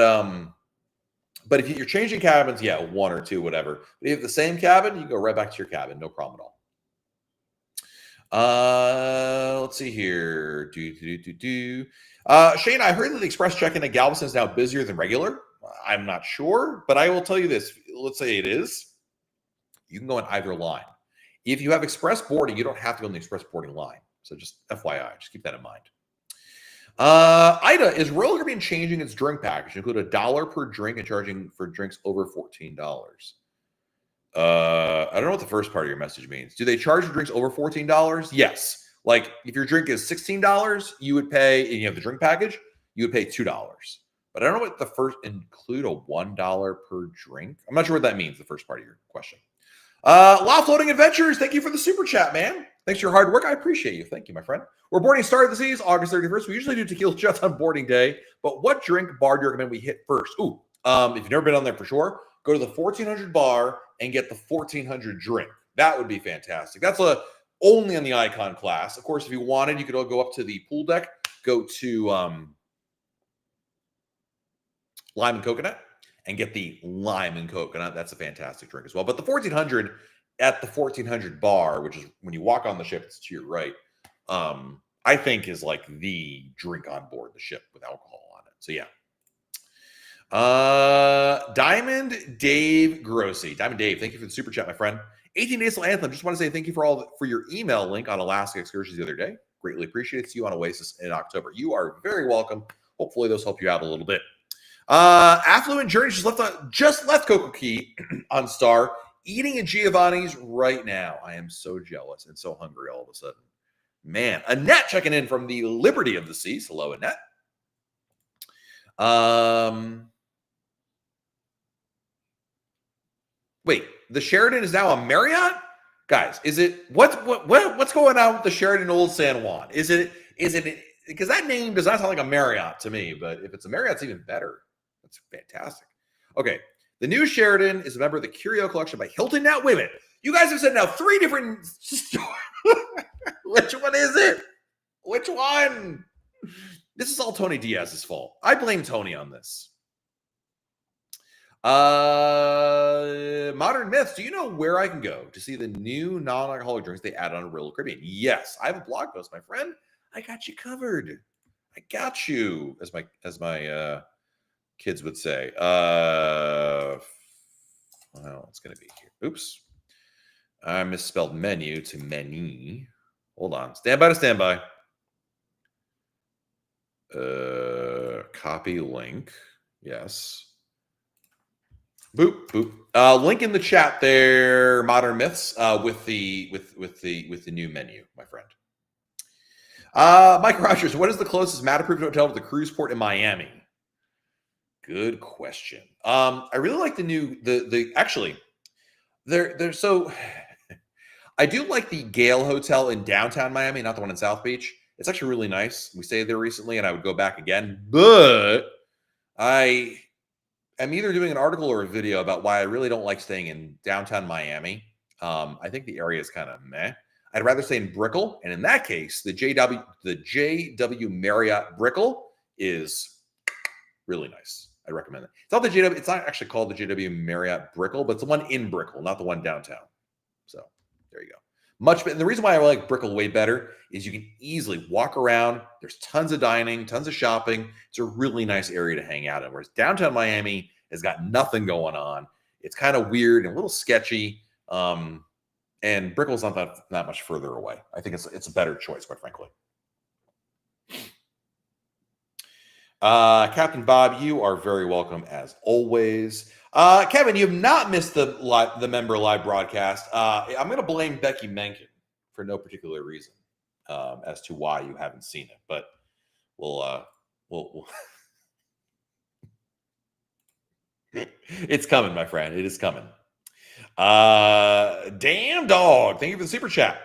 if you're changing cabins, 1 or 2, whatever. But if you have the same cabin, you go right back to your cabin. No problem at all. Let's see here. Shane, I heard that the express check-in at Galveston is now busier than regular. I'm not sure, but I will tell you this. Let's say it is. You can go on either line. If you have express boarding, you don't have to go on the express boarding line. So just FYI, just keep that in mind. Ida, is Royal Caribbean changing its drink package to include $1 per drink and charging for drinks over $14? I don't know what the first part of your message means. Do they charge for drinks over $14? Yes. Like if your drink is $16, you would pay, and you have the drink package, you would pay $2. But I don't know what the first include a $1 per drink. I'm not sure what that means, the first part of your question. Law Floating Adventures, thank you for the super chat, man. Thanks for your hard work. I appreciate you. Thank you, my friend. We're boarding Star of the Seas August 31st. We usually do tequila shots on boarding day, but what drink bar do you recommend we hit first? If you've never been on there for sure, go to the 1400 bar and get the 1400 drink. That would be fantastic. That's only on the Icon class. Of course, if you wanted, you could all go up to the pool deck, go to Lime and Coconut, and get the Lime and Coconut. That's a fantastic drink as well. But the 1400 at the 1400 bar, which is when you walk on the ship, it's to your right, I think is like the drink on board the ship with alcohol on it. So yeah. Diamond Dave Grossi. Diamond Dave, thank you for the super chat, my friend. 18 Days Till Anthem. Just want to say thank you for your email link on Alaska excursions the other day. Greatly appreciate it. See you on Oasis in October. You are very welcome. Hopefully those help you out a little bit. Affluent Journey just left Coco Key on Star, eating at Giovanni's right now. I am so jealous and so hungry all of a sudden. Man, Annette checking in from the Liberty of the Seas. Hello, Annette. Wait, the Sheraton is now a Marriott? Guys, is it what's going on with the Sheraton Old San Juan? Is it because that name does not sound like a Marriott to me, but if it's a Marriott, it's even better. That's fantastic. Okay. The new Sheraton is a member of the Curio Collection by Hilton. Now, wait a minute. You guys have said now 3 different stores. Which one is it? Which one? This is all Tony Diaz's fault. I blame Tony on this. Modern Myths, do you know where I can go to see the new non-alcoholic drinks they added on Royal Caribbean? Yes, I have a blog post, my friend. I got you covered. I got you, as my kids would say. Well, it's gonna be here. Oops. I misspelled menu to menu. Hold on. Stand by to stand by. Copy link. Yes. Boop boop. Link in the chat there. Modern Myths with the new menu, my friend. Mike Rogers, what is the closest Mataproof hotel to the cruise port in Miami? Good question. I really like the new actually they're so I do like the Gale Hotel in downtown Miami, not the one in South Beach. It's actually really nice. We stayed there recently, and I would go back again. But I am either doing an article or a video about why I really don't like staying in downtown Miami. I think the area is kind of meh. I'd rather stay in Brickell, and in that case, the JW Marriott Brickell is really nice. I recommend it. It's not the JW. It's not actually called the JW Marriott Brickell, but it's the one in Brickell, not the one downtown. So there you go. Much better. And the reason why I like Brickell way better is you can easily walk around. There's tons of dining, tons of shopping. It's a really nice area to hang out in. Whereas downtown Miami has got nothing going on. It's kind of weird and a little sketchy. And Brickell's not that much further away. I think it's a better choice, quite frankly. Captain Bob, you are very welcome as always. Kevin, you have not missed the member live broadcast. I'm going to blame Becky Menken for no particular reason as to why you haven't seen it, but we'll it's coming, my friend. It is coming. Damn dog. Thank you for the super chat.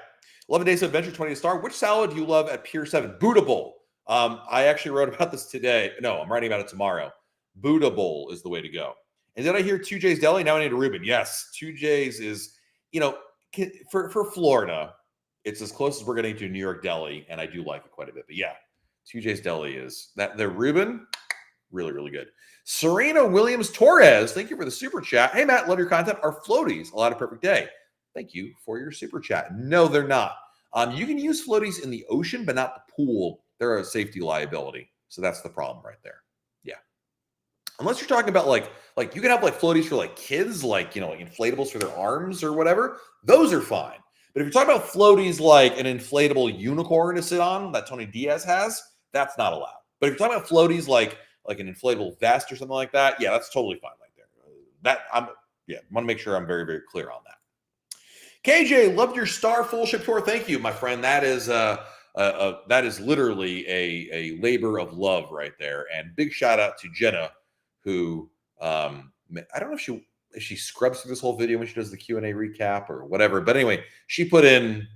11 Days of Adventure, 20 to Star. Which salad do you love at Pier 7? Buddha Bowl. I actually wrote about this today. No, I'm writing about it tomorrow. Buddha Bowl is the way to go. And then I hear 2J's Deli. Now I need a Reuben. Yes, 2J's is, for Florida, it's as close as we're getting to New York Deli, and I do like it quite a bit. But yeah, 2J's Deli is that. The Reuben, really, really good. Serena Williams Torres, thank you for the super chat. Hey, Matt, love your content. Are floaties a lot of perfect day? Thank you for your super chat. No, they're not. You can use floaties in the ocean, but not the pool. They're a safety liability. So that's the problem right there. Yeah. Unless you're talking about like you can have like floaties for like kids, like inflatables for their arms or whatever. Those are fine. But if you're talking about floaties like an inflatable unicorn to sit on that Tony Diaz has, that's not allowed. But if you're talking about floaties like an inflatable vest or something like that, yeah, that's totally fine right there. Want to make sure I'm very, very clear on that. KJ, loved your Star Full Ship tour. Thank you, my friend. That is literally a labor of love right there. And big shout out to Jenna, who I don't know if she scrubs through this whole video when she does the Q&A recap or whatever. But anyway, she put in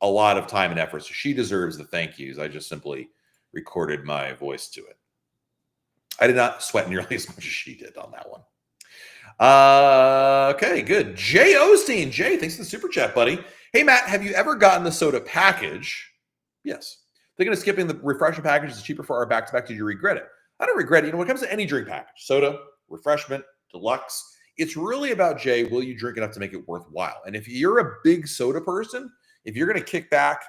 a lot of time and effort, so she deserves the thank yous. I just simply recorded my voice to it. I did not sweat nearly as much as she did on that one. Okay, good. Jay Osteen. Jay, thanks for the super chat, buddy. Hey, Matt, have you ever gotten the soda package? Yes. Thinking of skipping the refreshment package is cheaper for our back-to-back. Did you regret it? I don't regret it. When it comes to any drink package, soda, refreshment, deluxe, it's really about, Jay, will you drink enough to make it worthwhile? And if you're a big soda person, if you're going to kick back,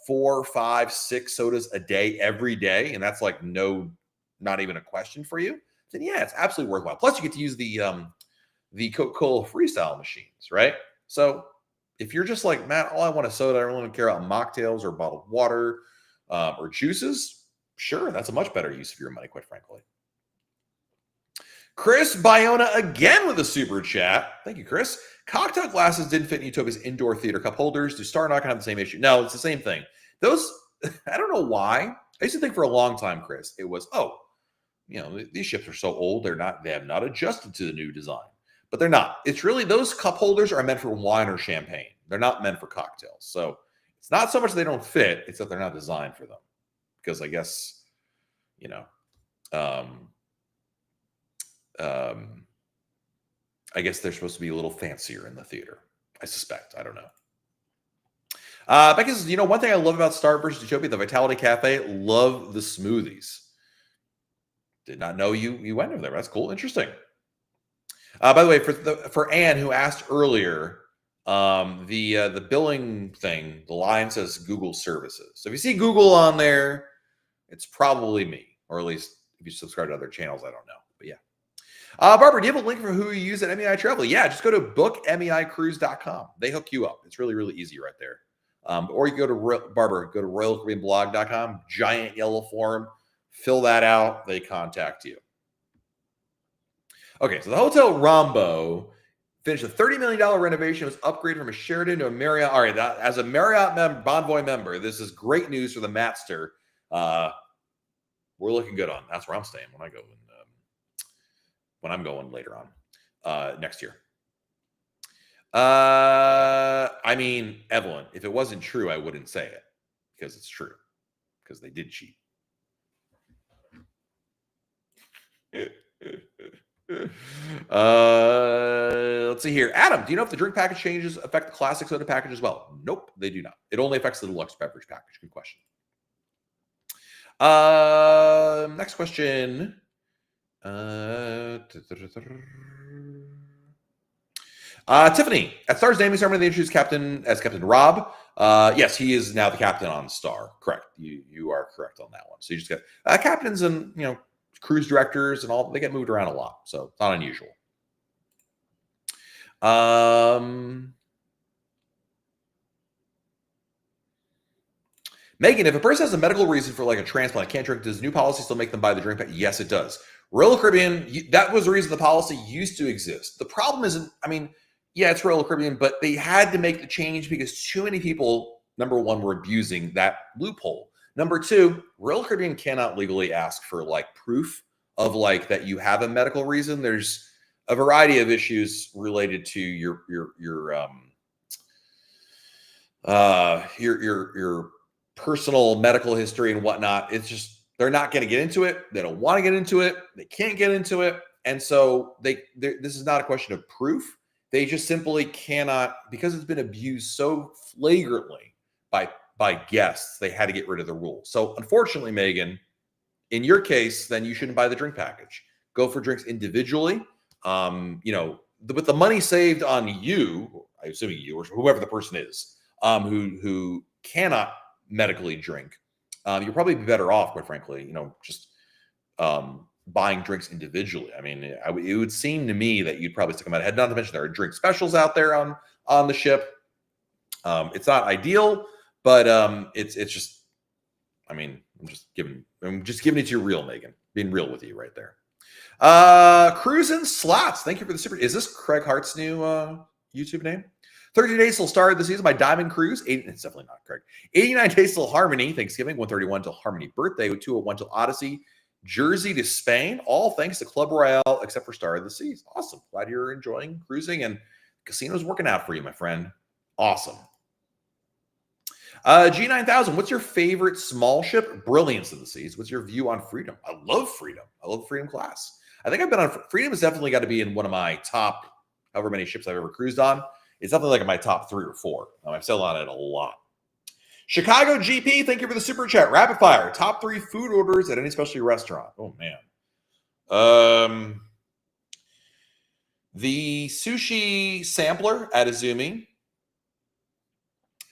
4, 5, 6 sodas a day every day, and that's like not even a question for you, then yeah, it's absolutely worthwhile. Plus, you get to use the Coca-Cola Freestyle machines, right? So if you're just like, Matt, all I want is soda, I don't really care about mocktails or bottled water or juices, sure, that's a much better use of your money, quite frankly. Chris Biona again with a super chat. Thank you, Chris. Cocktail glasses didn't fit in Utopia's indoor theater cup holders. Do Star not have the same issue? No, it's the same thing. Those, I don't know why. I used to think for a long time, Chris, it was, these ships are so old, they have not adjusted to the new design. But they're not. It's really, those cup holders are meant for wine or champagne. They're not meant for cocktails. So it's not so much they don't fit, it's that they're not designed for them. Because I guess, I guess they're supposed to be a little fancier in the theater. I suspect. I don't know. Becky says, one thing I love about Star versus Utopia, the Vitality Cafe, love the smoothies. Did not know you went over there. That's cool. Interesting. By the way, for Anne who asked earlier, the billing thing, the line says Google services. So if you see Google on there, it's probably me, or at least if you subscribe to other channels, I don't know. But yeah. Barbara, do you have a link for who you use at MEI Travel? Yeah, just go to bookmeicruise.com. They hook you up. It's really, really easy right there. Or you go to Barbara, go to royalcaribbeanblog.com, giant yellow form, fill that out. They contact you. Okay, so the Hotel Rombo finished a $30 million renovation. It was upgraded from a Sheraton to a Marriott. All right, as a Marriott Bonvoy member, this is great news for the Matster. We're looking good on. That's where I'm staying when I go when I'm going later on next year. I mean, Evelyn, if it wasn't true, I wouldn't say it because it's true because they did cheat. Let's see here. Adam, do you know if the drink package changes affect the classic soda package as well? Nope, they do not. It only affects the deluxe beverage package. Good question. Next question. Tiffany, at Star's naming ceremony, they introduced Captain Rob. Yes, he is now the captain on Star. Correct. You are correct on that one. So you just get captains and cruise directors and all. They get moved around a lot, so it's not unusual. Megan, if a person has a medical reason for like a transplant, can't drink, does new policy still make them buy the drink pack? Yes, it does. Royal Caribbean, that was the reason the policy used to exist. The problem isn't, yeah, it's Royal Caribbean, but they had to make the change because too many people, number one, were abusing that loophole. Number two, Royal Caribbean cannot legally ask for like proof of like that you have a medical reason. There's a variety of issues related to your personal medical history and whatnot. It's just they're not going to get into it. They don't want to get into it. They can't get into it, and so this is not a question of proof. They just simply cannot, because it's been abused so flagrantly by guests. They had to get rid of the rule. So unfortunately, Megan, in your case, then you shouldn't buy the drink package. Go for drinks individually. With the money saved on you, I assuming you or whoever the person is, who cannot medically drink, you'll probably be better off, quite frankly, just buying drinks individually. It would seem to me that you'd probably stick them out ahead. Not to mention there are drink specials out there on the ship. It's not ideal, but it's just, I'm just giving it to you real, Megan. Being real with you right there. Cruising Slots. Thank you for the super. Is this Craig Hart's new YouTube name? 30 days till start of the season by Diamond Cruise. It's definitely not Craig. 89 days till Harmony, Thanksgiving. 131 till Harmony birthday. 201 till Odyssey. Jersey to Spain. All thanks to Club Royale, except for Star of the Seas. Awesome. Glad you're enjoying cruising and casino's working out for you, my friend. Awesome. G9000, what's your favorite small ship? Brilliance of the Seas. What's your view on Freedom? I love Freedom. I love Freedom class. I think I've been on Freedom. Has definitely got to be in one of my top, however many ships I've ever cruised on. It's definitely like in my top 3 or 4. I've sailed on it a lot. Chicago GP, thank you for the super chat. Rapid fire. Top 3 food orders at any specialty restaurant. Oh man. The sushi sampler at Izumi.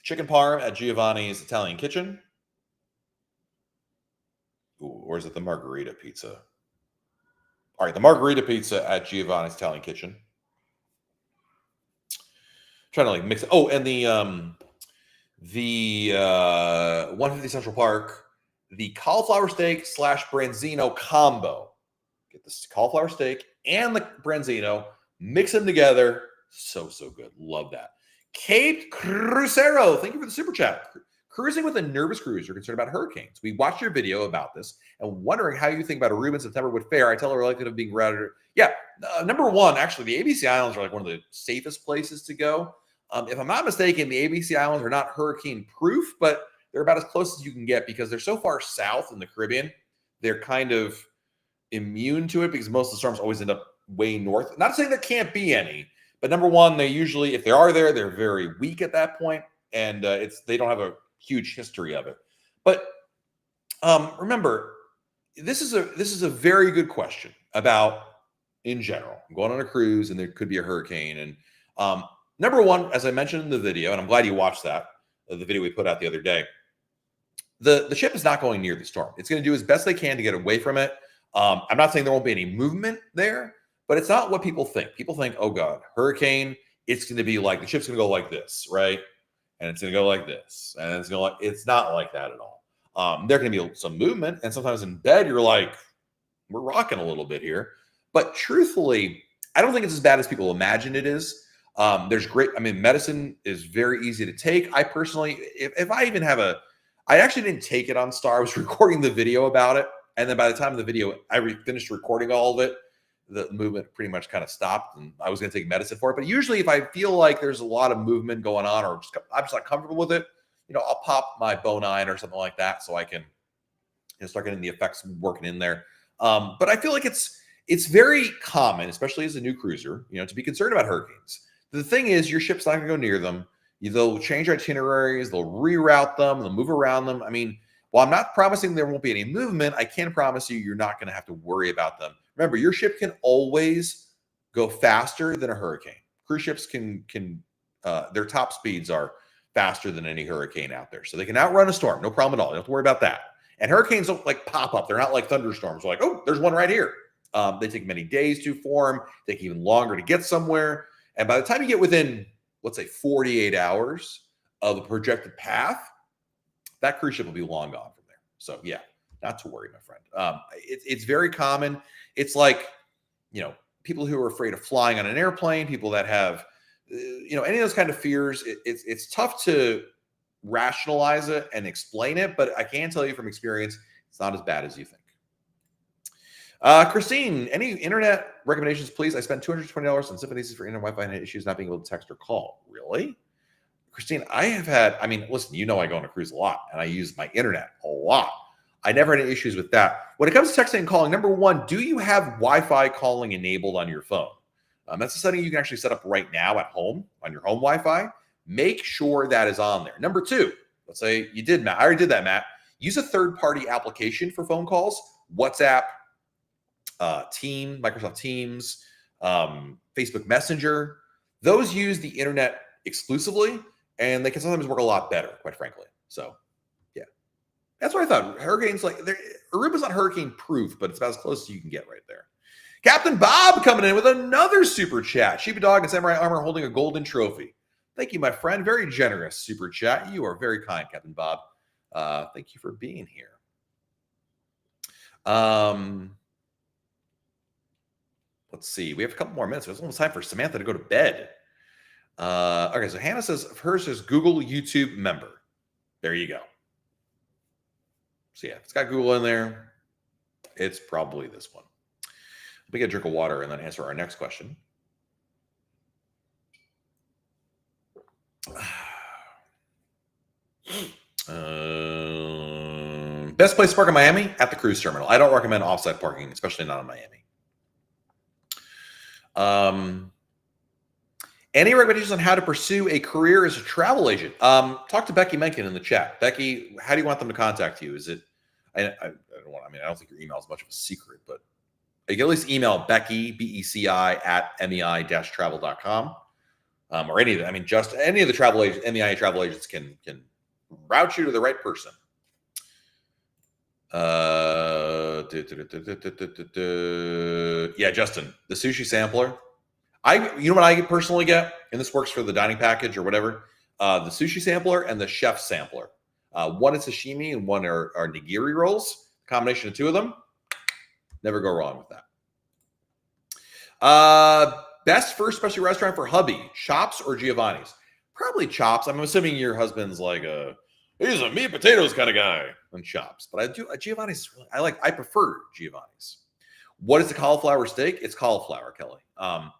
Chicken parm at Giovanni's Italian Kitchen. Ooh, or is it the margarita pizza? All right, the margarita pizza at Giovanni's Italian Kitchen. Trying to like mix it. Oh, and the 150 Central Park, the cauliflower steak / branzino combo. Get this cauliflower steak and the branzino, mix them together. So good. Love that. Cape Crucero, thank you for the super chat. Cruising with a nervous cruiser concerned about hurricanes. We watched your video about this and wondering how you think about Aruba in September would fare. I tell her likelihood of being routed. Yeah, number one, actually, the ABC Islands are like one of the safest places to go. If I'm not mistaken, the ABC Islands are not hurricane proof, but they're about as close as you can get because they're so far south in the Caribbean. They're kind of immune to it because most of the storms always end up way north. Not saying there can't be any, but number one, they usually, if they are there, they're very weak at that point, and they don't have a huge history of it. But remember, this is a very good question about in general. I'm going on a cruise and there could be a hurricane. And number one, as I mentioned in the video, and I'm glad you watched that, the video we put out the other day, the ship is not going near the storm. It's going to do as best they can to get away from it. I'm not saying there won't be any movement there, but it's not what people think. People think, oh God, hurricane, it's going to be like, the ship's going to go like this, right? And it's going to go like this. And it's going to it's not like that at all. There can be some movement. And sometimes in bed, you're like, we're rocking a little bit here. But truthfully, I don't think it's as bad as people imagine it is. There's great, medicine is very easy to take. I personally, if I even have I actually didn't take it on Star. I was recording the video about it. And then by the time of the video, I finished recording all of it, the movement pretty much kind of stopped and I was going to take medicine for it. But usually if I feel like there's a lot of movement going on or I'm just not comfortable with it, I'll pop my Bonine or something like that so I can start getting the effects working in there. But I feel like it's very common, especially as a new cruiser, to be concerned about hurricanes. The thing is, your ship's not going to go near them. They'll change itineraries, they'll reroute them, they'll move around them. While I'm not promising there won't be any movement, I can promise you're not going to have to worry about them. Remember, your ship can always go faster than a hurricane. Cruise ships can their top speeds are faster than any hurricane out there. So they can outrun a storm, no problem at all. You don't have to worry about that. And hurricanes don't pop up. They're not like thunderstorms. They're like, oh, there's one right here. They take many days to form, take even longer to get somewhere. And by the time you get within, let's say 48 hours of the projected path, that cruise ship will be long gone from there. So yeah, not to worry, my friend. It's very common. It's like, people who are afraid of flying on an airplane, people that have, any of those kind of fears. It's tough to rationalize it and explain it, but I can tell you from experience, it's not as bad as you think. Christine, any internet recommendations, please? I spent $220 on Sympathies for internet Wi-Fi and had issues not being able to text or call. Really? Christine, I have had, listen, I go on a cruise a lot and I use my internet a lot. I never had any issues with that. When it comes to texting and calling, number one, do you have Wi-Fi calling enabled on your phone? That's a setting you can actually set up right now at home on your home Wi-Fi. Make sure that is on there. Number two, let's say you did, Matt. I already did that, Matt. Use a third-party application for phone calls. WhatsApp, Microsoft Teams, Facebook Messenger. Those use the internet exclusively, and they can sometimes work a lot better, quite frankly. So, yeah. That's what I thought. Hurricanes, Aruba's not hurricane-proof, but it's about as close as you can get right there. Captain Bob coming in with another super chat. Sheepdog and Samurai Armor holding a golden trophy. Thank you, my friend. Very generous super chat. You are very kind, Captain Bob. Thank you for being here. Let's see. We have a couple more minutes. It's almost time for Samantha to go to bed. Okay, so Hannah says hers is Google YouTube member. There you go. So yeah, if it's got Google in there, it's probably this one. We get a drink of water and then answer our next question. Best place to park in Miami? At the cruise terminal. I don't recommend offsite parking, especially not in Miami. Any recommendations on how to pursue a career as a travel agent? Talk to Becky Mencken in the chat. Becky, how do you want them to contact you? Is it? I don't think your email is much of a secret, but you can at least email Becky, BECI at MEI-travel.com. Or any of them. Just any of the travel agents, MEI travel agents can route you to the right person. Yeah, Justin, the sushi sampler. You know what I personally get, and this works for the dining package or whatever. The sushi sampler and the chef sampler. One is sashimi and one are nigiri rolls. Combination of two of them. Never go wrong with that. Best first specialty restaurant for hubby, Chops or Giovanni's? Probably Chops. I'm assuming your husband's like he's a meat and potatoes kind of guy than Chops. But Giovanni's. I prefer Giovanni's. What is the cauliflower steak? It's cauliflower, Kelly.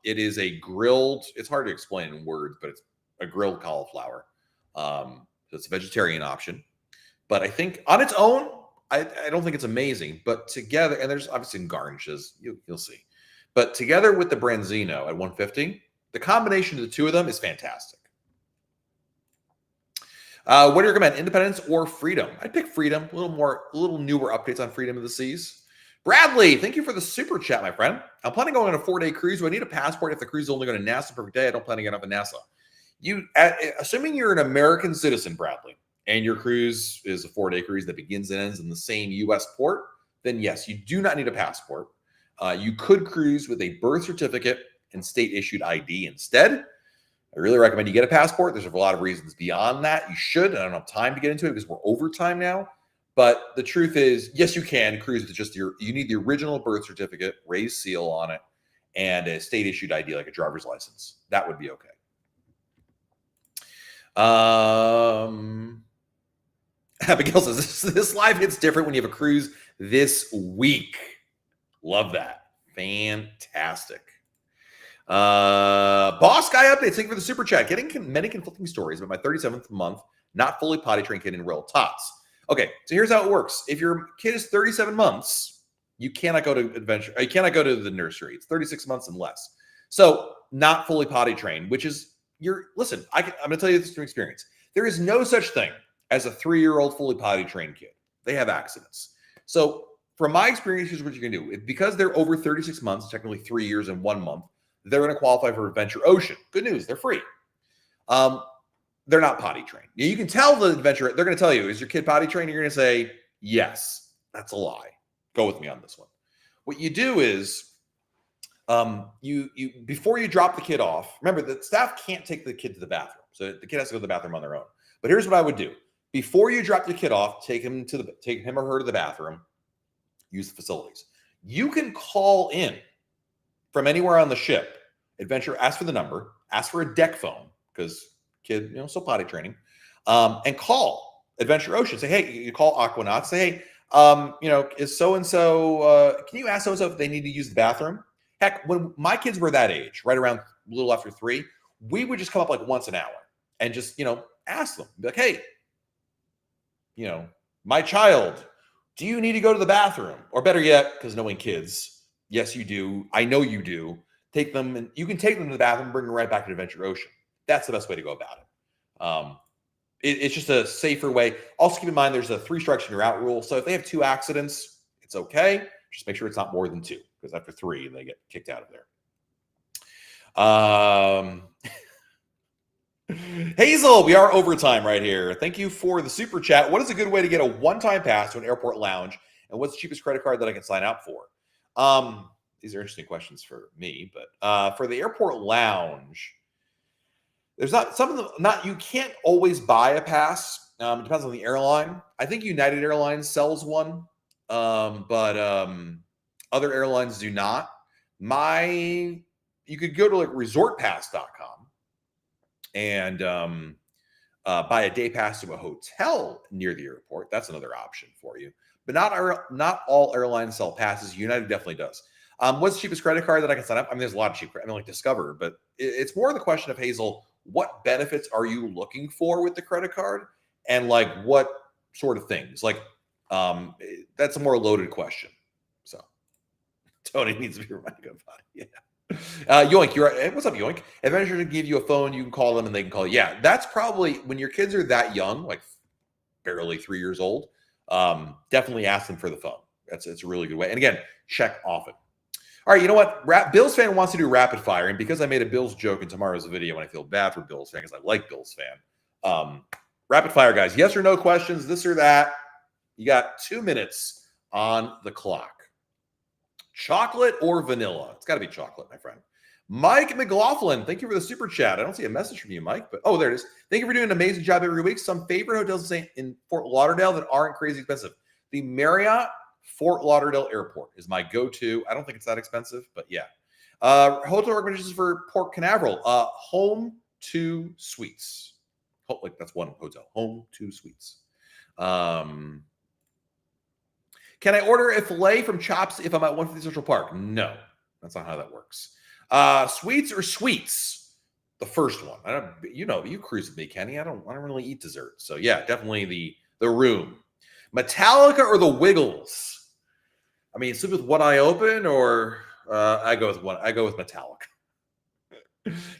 It is a grilled. It's hard to explain in words, but it's a grilled cauliflower. So it's a vegetarian option. But I think on its own, I don't think it's amazing. But together, and there's obviously garnishes. You'll see. But together with the branzino at $150, the combination of the two of them is fantastic. What do you recommend, Independence or Freedom? I'd pick Freedom. A little newer updates on Freedom of the Seas. Bradley, thank you for the super chat, my friend. I'm planning on going on a 4-day cruise. Do I need a passport if the cruise is only going to NASA per day? I don't plan to get off of NASA. Assuming you're an American citizen, Bradley, and your cruise is a 4-day cruise that begins and ends in the same U.S. port, then yes, you do not need a passport. You could cruise with a birth certificate and state-issued ID instead. I really recommend you get a passport. There's a lot of reasons beyond that. You should. I don't have time to get into it because we're over time now. But the truth is, yes, you can cruise with just you need the original birth certificate, raised seal on it, and a state-issued ID like a driver's license. That would be okay. Abigail says, this live hits different when you have a cruise this week. Love that. Fantastic. Boss Guy updates. Thank you for the super chat. Getting many conflicting stories about my 37th month, not fully potty trained kid in real tots. Okay, so here's how it works. If your kid is 37 months, you cannot go to adventure. You cannot go to the nursery. It's 36 months and less. So not fully potty trained, which is listen, I'm going to tell you this from experience. There is no such thing as a 3-year-old fully potty trained kid. They have accidents. So from my experience, here's what you can do. Because they're over 36 months, technically 3 years and 1 month, they're going to qualify for Adventure Ocean. Good news, they're free. They're not potty trained. You can tell the adventure, they're going to tell you, is your kid potty trained? You're going to say, yes. That's a lie. Go with me on this one. What you do is, you before you drop the kid off, remember the staff can't take the kid to the bathroom. So the kid has to go to the bathroom on their own. But here's what I would do. Before you drop the kid off, take him or her to the bathroom, use the facilities. You can call in from anywhere on the ship, adventure, ask for the number, ask for a deck phone, because kid, still potty training, and call Adventure Ocean. Say, hey, you call Aquanaut, say, hey, is so-and-so, can you ask so-and-so if they need to use the bathroom? Heck, when my kids were that age, right around a little after 3, we would just come up like once an hour and just, ask them. Be like, hey, my child, do you need to go to the bathroom? Or better yet, because knowing kids, yes, you do. I know you do. Take them, and you can take them to the bathroom and bring them right back to Adventure Ocean. That's the best way to go about it. It's just a safer way. Also, keep in mind there's a 3 strikes and you're out rule. So if they have 2 accidents, it's okay. Just make sure it's not more than 2, because after 3, they get kicked out of there. Hazel, we are overtime right here. Thank you for the super chat. What is a good way to get a one-time pass to an airport lounge? And what's the cheapest credit card that I can sign out for? These are interesting questions for me, but for the airport lounge, there's you can't always buy a pass. It depends on the airline. I think United Airlines sells one, but other airlines do not. You could go to like resortpass.com and buy a day pass to a hotel near the airport. That's another option for you. But not all airlines sell passes. United definitely does. What's the cheapest credit card that I can sign up? I mean, there's a lot of cheap. Like Discover, but it's more the question of, Hazel, what benefits are you looking for with the credit card, and like what sort of things? Like, that's a more loaded question. So Tony needs to be reminded about it. Yeah. Yoink, you're right. What's up, Yoink? Adventure to give you a phone, you can call them and they can call you. Yeah, that's probably when your kids are that young, like barely 3 years old. Definitely ask them for the phone. It's a really good way. And again, check often. All right, you know what? Bills fan wants to do rapid fire, and because I made a Bills joke in tomorrow's video, and I feel bad for Bills fan because I like Bills fan. Rapid fire, guys. Yes or no questions, this or that. You got 2 minutes on the clock. Chocolate or vanilla? It's got to be chocolate, my friend. Mike McLaughlin, thank you for the super chat. I don't see a message from you, Mike, but there it is. Thank you for doing an amazing job every week. Some favorite hotels in Fort Lauderdale that aren't crazy expensive. The Marriott Fort Lauderdale Airport is my go-to. I don't think it's that expensive, but yeah. Hotel recommendations for Port Canaveral. Home 2 Suites. Like that's one hotel. Home 2 Suites. Can I order a filet from Chops if I'm at 150 Central Park? No, that's not how that works. Sweets or sweets? The first one. You cruise with me, Kenny. I don't really eat dessert. So yeah, definitely the room. Metallica or the Wiggles? I mean, sleep with one eye open, or I go with Metallica.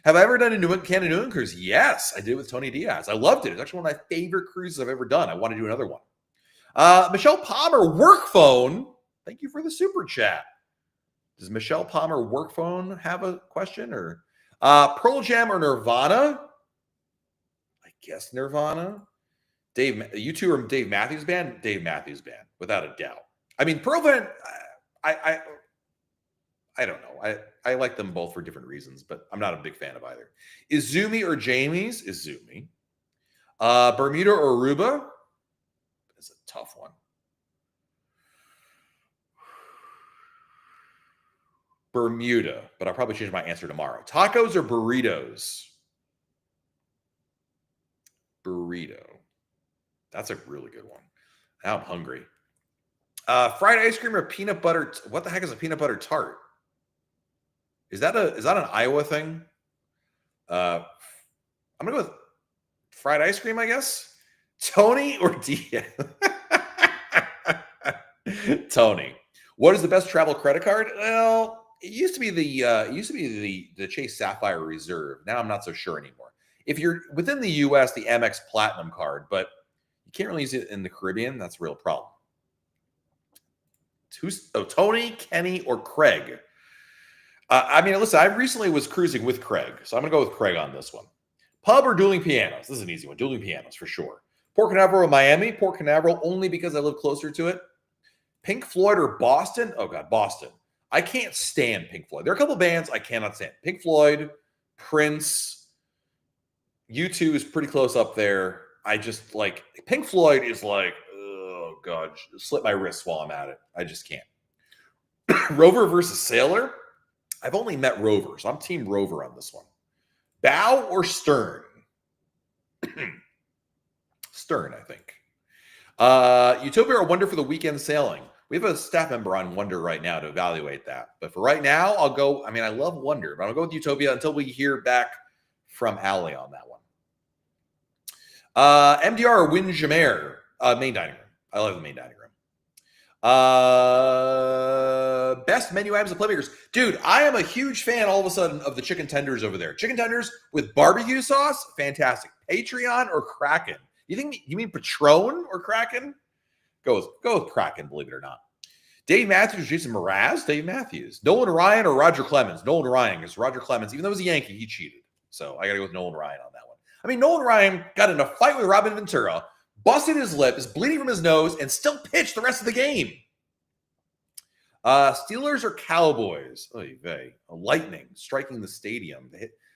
Have I ever done a Canon cruise? Yes, I did with Tony Diaz. I loved it. It's actually one of my favorite cruises I've ever done. I want to do another one. Michelle Palmer, work phone. Thank you for the super chat. Does Michelle Palmer work phone have a question? Or Pearl Jam or Nirvana? I guess Nirvana. Dave, you two are Dave Matthews Band? Dave Matthews Band, without a doubt. I mean, Pearl Jam, I don't know. I like them both for different reasons, but I'm not a big fan of either. Izumi or Jamie's? Izumi. Bermuda or Aruba? It's a tough one. Bermuda, but I'll probably change my answer tomorrow. Tacos or burritos? Burrito. That's a really good one. Now I'm hungry. Fried ice cream or peanut butter? What the heck is a peanut butter tart? Is that an Iowa thing? I'm gonna go with fried ice cream, I guess. Tony or Dia? Tony. What is the best travel credit card? Well, it used to be the Chase Sapphire Reserve. Now I'm not so sure anymore. If you're within the U.S., the Amex Platinum card, but you can't really use it in the Caribbean. That's a real problem. Tony, Kenny, or Craig? I mean, listen, I recently was cruising with Craig, so I'm going to go with Craig on this one. Pub or dueling pianos? This is an easy one. Dueling pianos for sure. Port Canaveral or Miami? Port Canaveral only because I live closer to it. Pink Floyd or Boston? Oh, God, Boston. I can't stand Pink Floyd. There are a couple bands I cannot stand. Pink Floyd, Prince, U2 is pretty close up there. I just like, Pink Floyd is like, oh, God, slit my wrists while I'm at it. I just can't. Rover versus Sailor? I've only met Rover, so I'm Team Rover on this one. Bow or Stern? Stern, I think. Utopia or Wonder for the weekend sailing? We have a staff member on Wonder right now to evaluate that. But for right now, I'll go. I mean, I love Wonder, but I'll go with Utopia until we hear back from Allie on that one. MDR or Windjammer? Main dining room. I love the main dining room. Best menu items and playmakers. Dude, I am a huge fan all of a sudden of the chicken tenders over there. Chicken tenders with barbecue sauce, fantastic. Patreon or Kraken? You mean Patron or Kraken? Go with Kraken, believe it or not. Dave Matthews or Jason Mraz? Dave Matthews. Nolan Ryan or Roger Clemens? Nolan Ryan, because Roger Clemens, even though he was a Yankee, he cheated. So I got to go with Nolan Ryan on that one. I mean, Nolan Ryan got in a fight with Robin Ventura, busted his lip, is bleeding from his nose, and still pitched the rest of the game. Steelers or Cowboys? Oy vey. Lightning striking the stadium.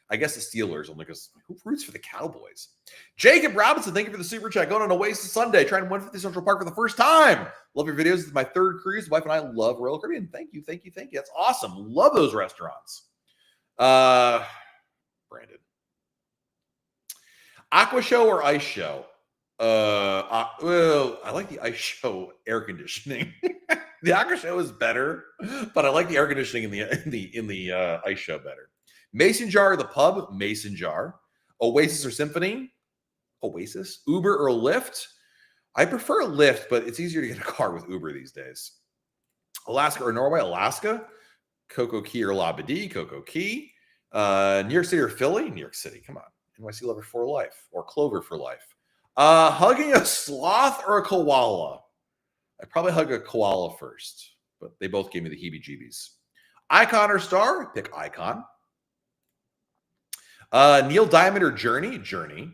I guess the Steelers, only because who roots for the Cowboys? Jacob Robinson, thank you for the super chat. Going on Oasis Sunday, trying 150 Central Park for the first time. Love your videos. It's my third cruise. The wife and I love Royal Caribbean. Thank you. That's awesome. Love those restaurants. Brandon. Aqua Show or Ice Show? Well, I like the Ice Show air conditioning. The Aqua Show is better, but I like the air conditioning in the Ice Show better. Mason Jar or the pub? Mason Jar. Oasis or Symphony? Oasis. Uber or Lyft? I prefer Lyft, but it's easier to get a car with Uber these days. Alaska or Norway? Alaska. Coco Key or Labadee? Coco Key. New York City or Philly? New York City. Come on. NYC Lover for life or Clover for life. Hugging a sloth or a koala? I'd probably hug a koala first, but they both gave me the heebie-jeebies. Icon or Star? Pick Icon. Neil Diamond or Journey? Journey.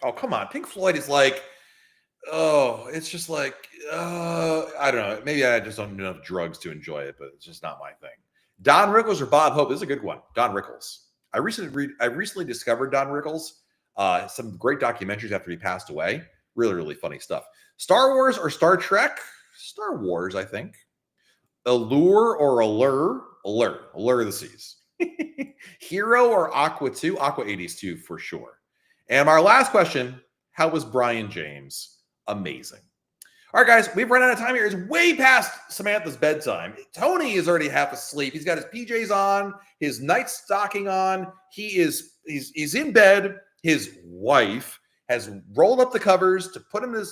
Oh, come on. Pink Floyd is like, it's just like, I don't know. Maybe I just don't do enough drugs to enjoy it, but it's just not my thing. Don Rickles or Bob Hope? This is a good one. Don Rickles. I recently discovered Don Rickles. Some great documentaries after he passed away. Really, really funny stuff. Star Wars or Star Trek? Star Wars, I think. Allure or Allure? Allure of the Seas. Hero or Aqua 2? Aqua 80s 2 for sure. And our last question, how was Brian James? Amazing. All right, guys, we've run out of time here. It's way past Samantha's bedtime. Tony is already half asleep. He's got his PJs on, his night stocking on. He's in bed. His wife has rolled up the covers to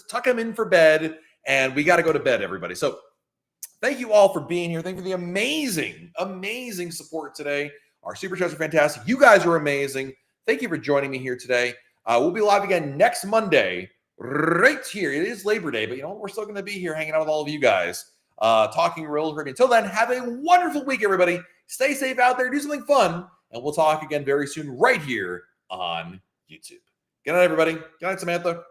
tuck him in for bed, and we got to go to bed, everybody. So thank you all for being here. Thank you for the amazing, amazing support today. Our super chats are fantastic. You guys are amazing. Thank you for joining me here today. We'll be live again next Monday, right here. It is Labor Day, but we're still going to be here hanging out with all of you guys. talking Royal Caribbean. Until then, have a wonderful week, everybody. Stay safe out there. Do something fun. And we'll talk again very soon right here on YouTube. Good night, everybody. Good night, Samantha.